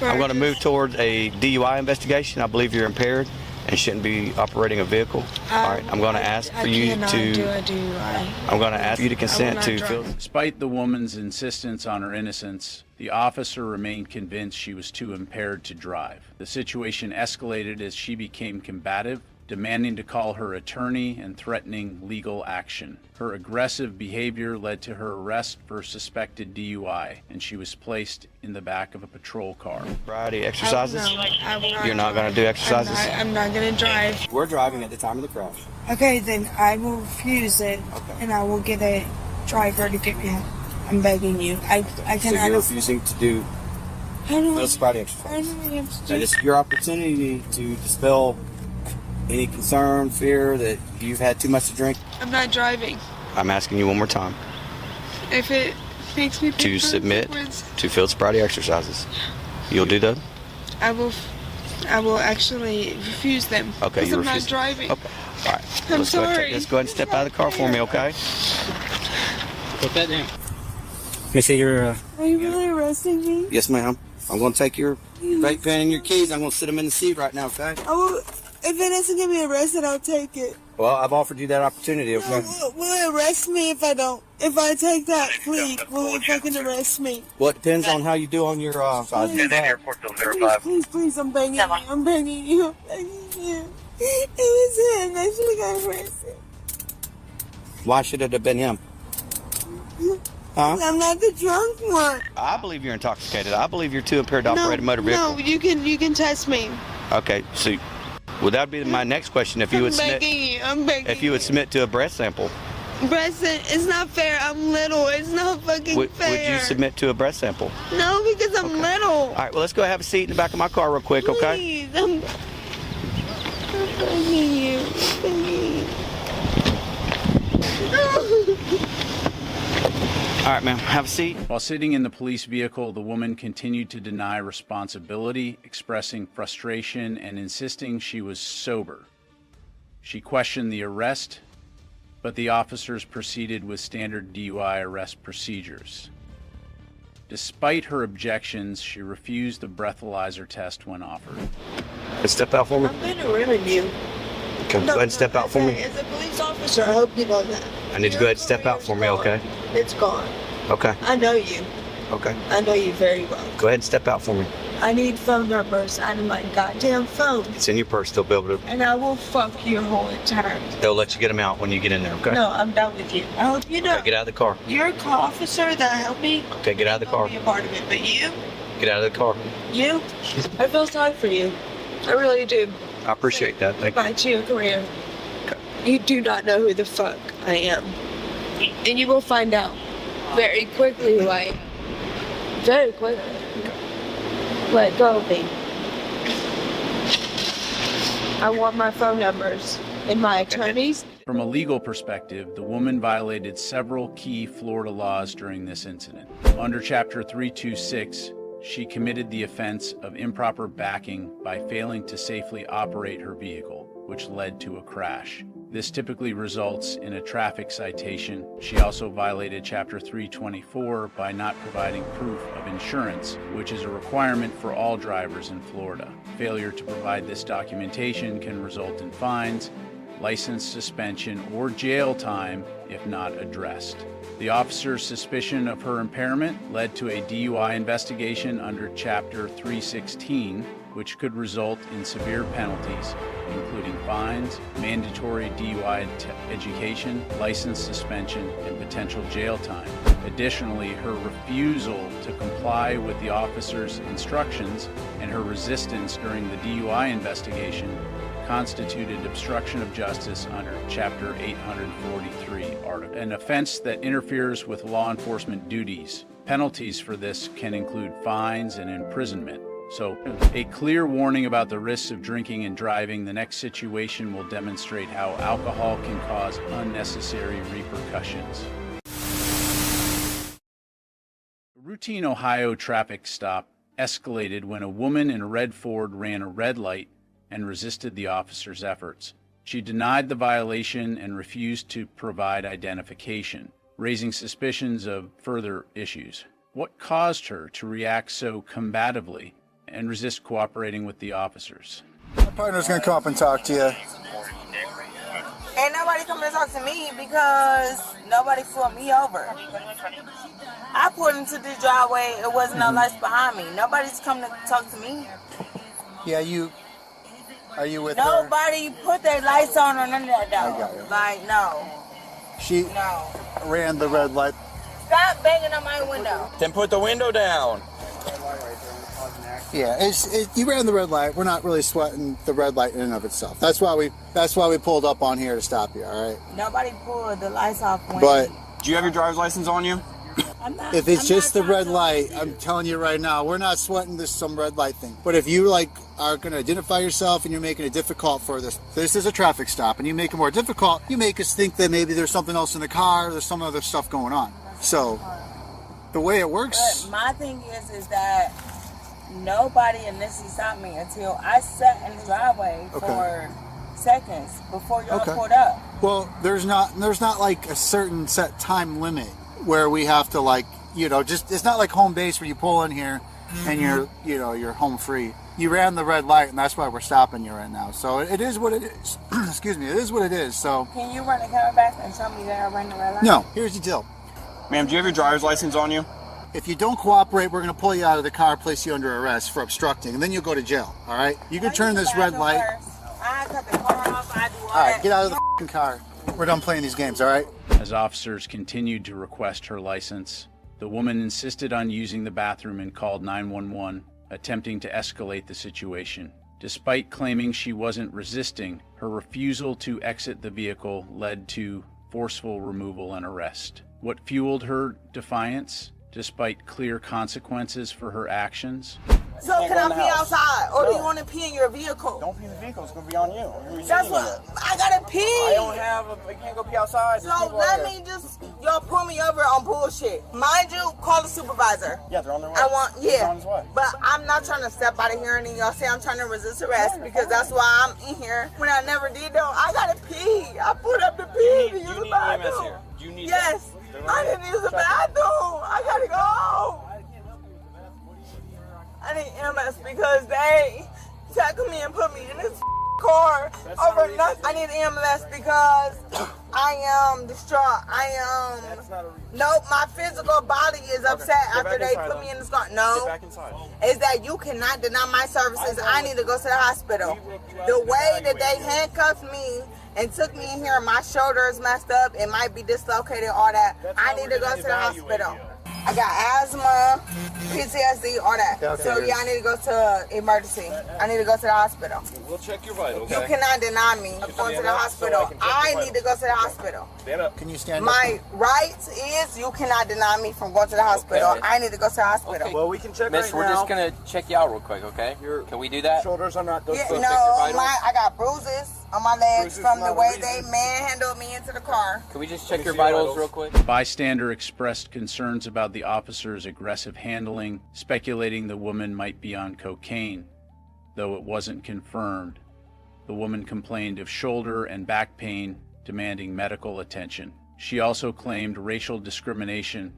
[SPEAKER 15] I'm going to move towards a DUI investigation. I believe you're impaired and shouldn't be operating a vehicle. All right. I'm going to ask for you
[SPEAKER 16] cannot
[SPEAKER 15] to.
[SPEAKER 16] do a DUI.
[SPEAKER 15] I'm going to ask you to consent to fill.
[SPEAKER 2] Despite the woman's insistence on her innocence, the officer remained convinced she was too impaired to drive. The situation escalated as she became combative, demanding to call her attorney and threatening legal action. Her aggressive behavior led to her arrest for suspected DUI, and she was placed in the back of a patrol car.
[SPEAKER 15] Variety exercises?
[SPEAKER 16] I will not
[SPEAKER 15] You're not going to do exercises?
[SPEAKER 16] I'm not going to drive.
[SPEAKER 20] We're driving at the time of the crash.
[SPEAKER 16] Okay, then I will refuse it, and I will get a driver to get me home. I'm begging you. I
[SPEAKER 20] So
[SPEAKER 16] cannot.
[SPEAKER 20] you're refusing to do no sobriety exercise. And this is your opportunity to dispel any concern, fear that you've had too much to drink.
[SPEAKER 16] I'm not driving.
[SPEAKER 15] I'm asking you one more time
[SPEAKER 16] If it makes me
[SPEAKER 15] to submit to field sobriety exercises. You'll do that?
[SPEAKER 16] I will actually refuse them.
[SPEAKER 15] Okay,
[SPEAKER 16] because
[SPEAKER 15] you
[SPEAKER 16] I'm
[SPEAKER 15] refuse.
[SPEAKER 16] not driving.
[SPEAKER 15] Okay. All right.
[SPEAKER 16] I'm
[SPEAKER 15] Let's go ahead,
[SPEAKER 16] sorry.
[SPEAKER 15] let's go ahead and step out of the car for me, okay?
[SPEAKER 18] Put that down. Let me see your.
[SPEAKER 16] Are you really arresting me?
[SPEAKER 20] Yes, ma'am. I'm going to take your vape pen and your keys. I'm going to sit them in the seat right now, okay?
[SPEAKER 16] If it doesn't get me arrested, I'll take it.
[SPEAKER 20] Well, I've offered you that opportunity, okay?
[SPEAKER 16] Will it arrest me if I don't? If I take that plea, will it fucking arrest me?
[SPEAKER 20] Well, it depends on how you do on your
[SPEAKER 16] Please, I'm begging you. I'm begging you. I'm begging you. It was him. I should have got arrested.
[SPEAKER 20] Why should it have been him? Huh?
[SPEAKER 16] I'm not the drunk one.
[SPEAKER 15] I believe you're intoxicated. I believe you're too impaired to operate a motor vehicle.
[SPEAKER 16] No, you can test me.
[SPEAKER 15] Okay, so well, that would be my next question. If you would submit,
[SPEAKER 16] I'm begging
[SPEAKER 15] if you would submit to a breath sample,
[SPEAKER 16] Preston, it's not fair. I'm little. It's not fucking fair.
[SPEAKER 15] would you submit to a breath sample?
[SPEAKER 16] No, because I'm little.
[SPEAKER 15] All right, well, let's go have a seat in the back of my car real quick, okay?
[SPEAKER 16] Please, I'm begging you. Please.
[SPEAKER 2] All right, ma'am, have a seat. While sitting in the police vehicle, the woman continued to deny responsibility, expressing frustration and insisting she was sober. She questioned the arrest, but the officers proceeded with standard DUI arrest procedures. Despite her objections, she refused the breathalyzer test when offered.
[SPEAKER 15] Step out for me.
[SPEAKER 16] I'm going to ruin you.
[SPEAKER 15] Okay, go ahead and step out for me.
[SPEAKER 16] As a police officer, I hope you know that.
[SPEAKER 15] I need you to go ahead and step out for me, okay?
[SPEAKER 16] It's gone.
[SPEAKER 15] Okay,
[SPEAKER 16] I know you.
[SPEAKER 15] okay.
[SPEAKER 16] I know you very well.
[SPEAKER 15] Go ahead and step out for me.
[SPEAKER 16] I need phone numbers out of my goddamn phone.
[SPEAKER 15] It's in your purse. They'll be able to.
[SPEAKER 16] And I will fuck your whole entire.
[SPEAKER 15] They'll let you get them out when you get in there, okay?
[SPEAKER 16] No, I'm done with you. I hope you know.
[SPEAKER 15] Okay, get out of the car.
[SPEAKER 16] You're a officer that helped me.
[SPEAKER 15] Okay, get out of the car.
[SPEAKER 16] Be a part of it, but you,
[SPEAKER 15] Get out of the car.
[SPEAKER 16] you, I feel sorry for you. I really do.
[SPEAKER 15] I appreciate that. Thank you.
[SPEAKER 16] Goodbye to your career. You do not know who the fuck I am, and you will find out very quickly who I am. Very quickly. Let go of me. I want my phone numbers and my attorneys.
[SPEAKER 2] From a legal perspective, the woman violated several key Florida laws during this incident. Under Chapter 326, she committed the offense of improper backing by failing to safely operate her vehicle, which led to a crash. This typically results in a traffic citation. She also violated Chapter 324 by not providing proof of insurance, which is a requirement for all drivers in Florida. Failure to provide this documentation can result in fines, license suspension, or jail time if not addressed. The officer's suspicion of her impairment led to a DUI investigation under Chapter 316, which could result in severe penalties, including fines, mandatory DUI education, license suspension, and potential jail time. Additionally, her refusal to comply with the officer's instructions and her resistance during the DUI investigation constituted obstruction of justice under Chapter 843, article, an offense that interferes with law enforcement duties. Penalties for this can include fines and imprisonment. So, a clear warning about the risks of drinking and driving. The next situation will demonstrate how alcohol can cause unnecessary repercussions. A routine Ohio traffic stop escalated when a woman in a red Ford ran a red light and resisted the officer's efforts. She denied the violation and refused to provide identification, raising suspicions of further issues. What caused her to react so combatively and resist cooperating with the officers?
[SPEAKER 14] My partner's gonna come up and talk to you.
[SPEAKER 21] Ain't nobody coming to talk to me because nobody pulled me over. I pulled into this driveway, it wasn't no lights behind me. Nobody's coming to talk to me.
[SPEAKER 14] Yeah, are you with her?
[SPEAKER 21] Nobody put their lights on or none of that though.
[SPEAKER 14] I got you.
[SPEAKER 21] Like, no.
[SPEAKER 14] She ran the red light.
[SPEAKER 21] Stop banging on my window.
[SPEAKER 20] Then put the window down.
[SPEAKER 14] Yeah, you ran the red light. We're not really sweating the red light in and of itself. That's why we pulled up on here to stop you. All right.
[SPEAKER 21] Nobody pulled the lights off.
[SPEAKER 14] But
[SPEAKER 20] do you have your driver's license on you?
[SPEAKER 14] If it's just the red light, I'm telling you right now, we're not sweating some red light thing. But if you are going to identify yourself and you're making it difficult for this is a traffic stop, and you make it more difficult, you make us think that maybe there's something else in the car, there's some other stuff going on. So the way it works.
[SPEAKER 21] But my thing is that nobody initially stopped me until I sat in the driveway for seconds before y'all pulled up.
[SPEAKER 14] Well, there's not like a certain set time limit where we have to just, it's not like home base where you pull in here and you're home free. You ran the red light, and that's why we're stopping you right now. So it is what it is. Excuse me, it is what it is. So
[SPEAKER 21] can you run the camera back and show me that I ran the red light?
[SPEAKER 14] No, here's the deal.
[SPEAKER 20] Ma'am, do you have your driver's license on you?
[SPEAKER 14] If you don't cooperate, we're going to pull you out of the car, place you under arrest for obstructing, and then you'll go to jail, all right? You can turn this red light.
[SPEAKER 21] I cut the car off, I do all
[SPEAKER 14] right, get out of the f***ing car. We're done playing these games, all right?
[SPEAKER 2] As officers continued to request her license, the woman insisted on using the bathroom and called 911, attempting to escalate the situation. Despite claiming she wasn't resisting, her refusal to exit the vehicle led to forceful removal and arrest. What fueled her defiance, despite clear consequences for her actions?
[SPEAKER 21] So can I pee outside, or do you want to pee in your vehicle?
[SPEAKER 20] Don't pee in the vehicle. It's gonna be on you.
[SPEAKER 21] That's what I gotta pee.
[SPEAKER 20] I can't go pee outside.
[SPEAKER 21] So let me just y'all pull me over on bullshit. Mind you, call the supervisor.
[SPEAKER 20] Yeah, they're on their way.
[SPEAKER 21] They're on his way. But I'm not trying to step out of here and then y'all say I'm trying to resist arrest because that's why I'm in here. When I never did though, I gotta pee. I put up the pee to use the bathroom.
[SPEAKER 20] You need
[SPEAKER 21] yes, I didn't use the bathroom. I gotta go. I need EMS because they tackled me and put me in this car over nothing. I need EMS because I am distraught. Nope, my physical body is upset after they put me in this car. No, is that you cannot deny my services. I need to go to the hospital. The way that they handcuffed me and took me in here, my shoulder is messed up. It might be dislocated, all that. I need to go to the hospital. I got asthma, PTSD, all that.
[SPEAKER 20] Okay.
[SPEAKER 21] So yeah, I need to go to emergency. I need to go to the hospital.
[SPEAKER 20] We'll check your vitals.
[SPEAKER 21] You cannot deny me going to the hospital. I need to go to the hospital.
[SPEAKER 20] Stand up.
[SPEAKER 14] Can you stand up?
[SPEAKER 21] My rights is you cannot deny me from going to the hospital.
[SPEAKER 20] Okay.
[SPEAKER 21] I need to go to the hospital.
[SPEAKER 20] Well, we can check
[SPEAKER 22] Miss,
[SPEAKER 20] right
[SPEAKER 22] we're
[SPEAKER 20] now.
[SPEAKER 22] just gonna check you out real quick, okay? Can we do that?
[SPEAKER 20] Shoulders are not.
[SPEAKER 21] Yeah, no, I got bruises on my legs from the way they manhandled me into the car.
[SPEAKER 22] Can we just check your vitals real quick?
[SPEAKER 2] A bystander expressed concerns about the officer's aggressive handling, speculating the woman might be on cocaine, though it wasn't confirmed. The woman complained of shoulder and back pain, demanding medical attention. She also claimed racial discrimination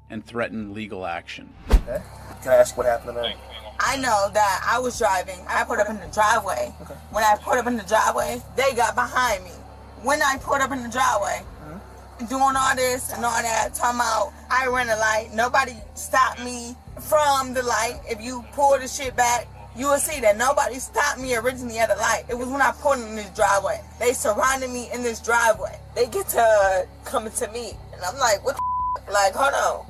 [SPEAKER 2] and threatened legal action.
[SPEAKER 20] Okay. Can I ask what happened tonight?
[SPEAKER 21] I know that I was driving. I put up in the driveway. Okay. When I put up in the driveway, they got behind me. When I put up in the driveway, doing all this and all that, talking about I ran a light. Nobody stopped me from the light. If you pull the shit back, you will see that nobody stopped me originally at the light. It was when I pulled in this driveway. They surrounded me in this driveway. They get to coming to me. And I'm like, what the Like, hold on.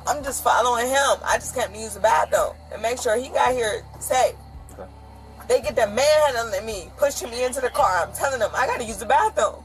[SPEAKER 21] I'm just following him. I just came to use the bathroom and make sure he got here safe.
[SPEAKER 9] Okay.
[SPEAKER 21] They get the manhandling me, pushing me into the car. I'm telling them I gotta use the bathroom.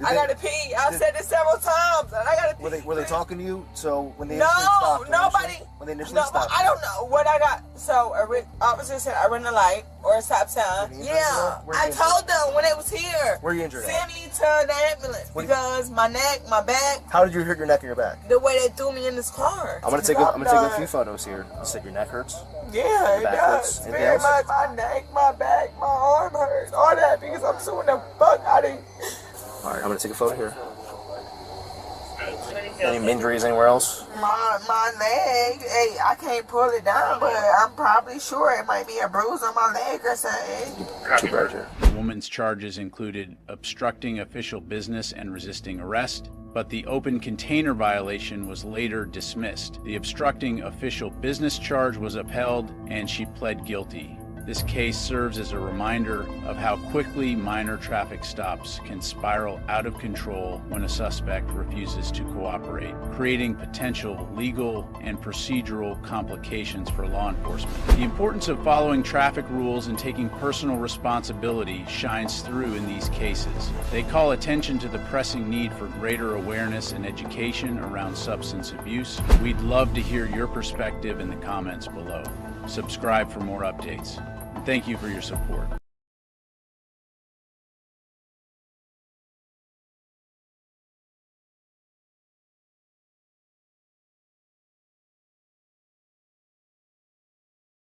[SPEAKER 21] I gotta pee. I've said this several times, and I gotta pee.
[SPEAKER 14] Were they talking to you? So when they
[SPEAKER 21] No,
[SPEAKER 14] initially stopped,
[SPEAKER 21] nobody.
[SPEAKER 14] When they initially
[SPEAKER 21] No,
[SPEAKER 14] stopped,
[SPEAKER 21] I don't know what I got. So officer said I ran a light or a stop sign. Yeah, I told them when it was here.
[SPEAKER 14] Where are you injured?
[SPEAKER 21] Send me to the ambulance because my neck, my back.
[SPEAKER 14] How did you hurt your neck or your back?
[SPEAKER 21] The way they threw me in this car.
[SPEAKER 14] I'm gonna take a few photos here. Let's see if your neck hurts.
[SPEAKER 21] Yeah, it
[SPEAKER 14] back
[SPEAKER 21] does.
[SPEAKER 14] hurts.
[SPEAKER 21] Very much. My neck, my back, my arm hurts. All that because I'm suing the fuck out of you.
[SPEAKER 14] All right, I'm gonna take a photo here. Any injuries anywhere else?
[SPEAKER 21] My leg, hey, I can't pull it down, but I'm probably sure it might be a bruise on my leg or something.
[SPEAKER 2] The woman's charges included obstructing official business and resisting arrest, but the open container violation was later dismissed. The obstructing official business charge was upheld, and she pled guilty. This case serves as a reminder of how quickly minor traffic stops can spiral out of control when a suspect refuses to cooperate, creating potential legal and procedural complications for law enforcement. The importance of following traffic rules and taking personal responsibility shines through in these cases. They call attention to the pressing need for greater awareness and education around substance abuse. We'd love to hear your perspective in the comments below. Subscribe for more updates. Thank you for your support.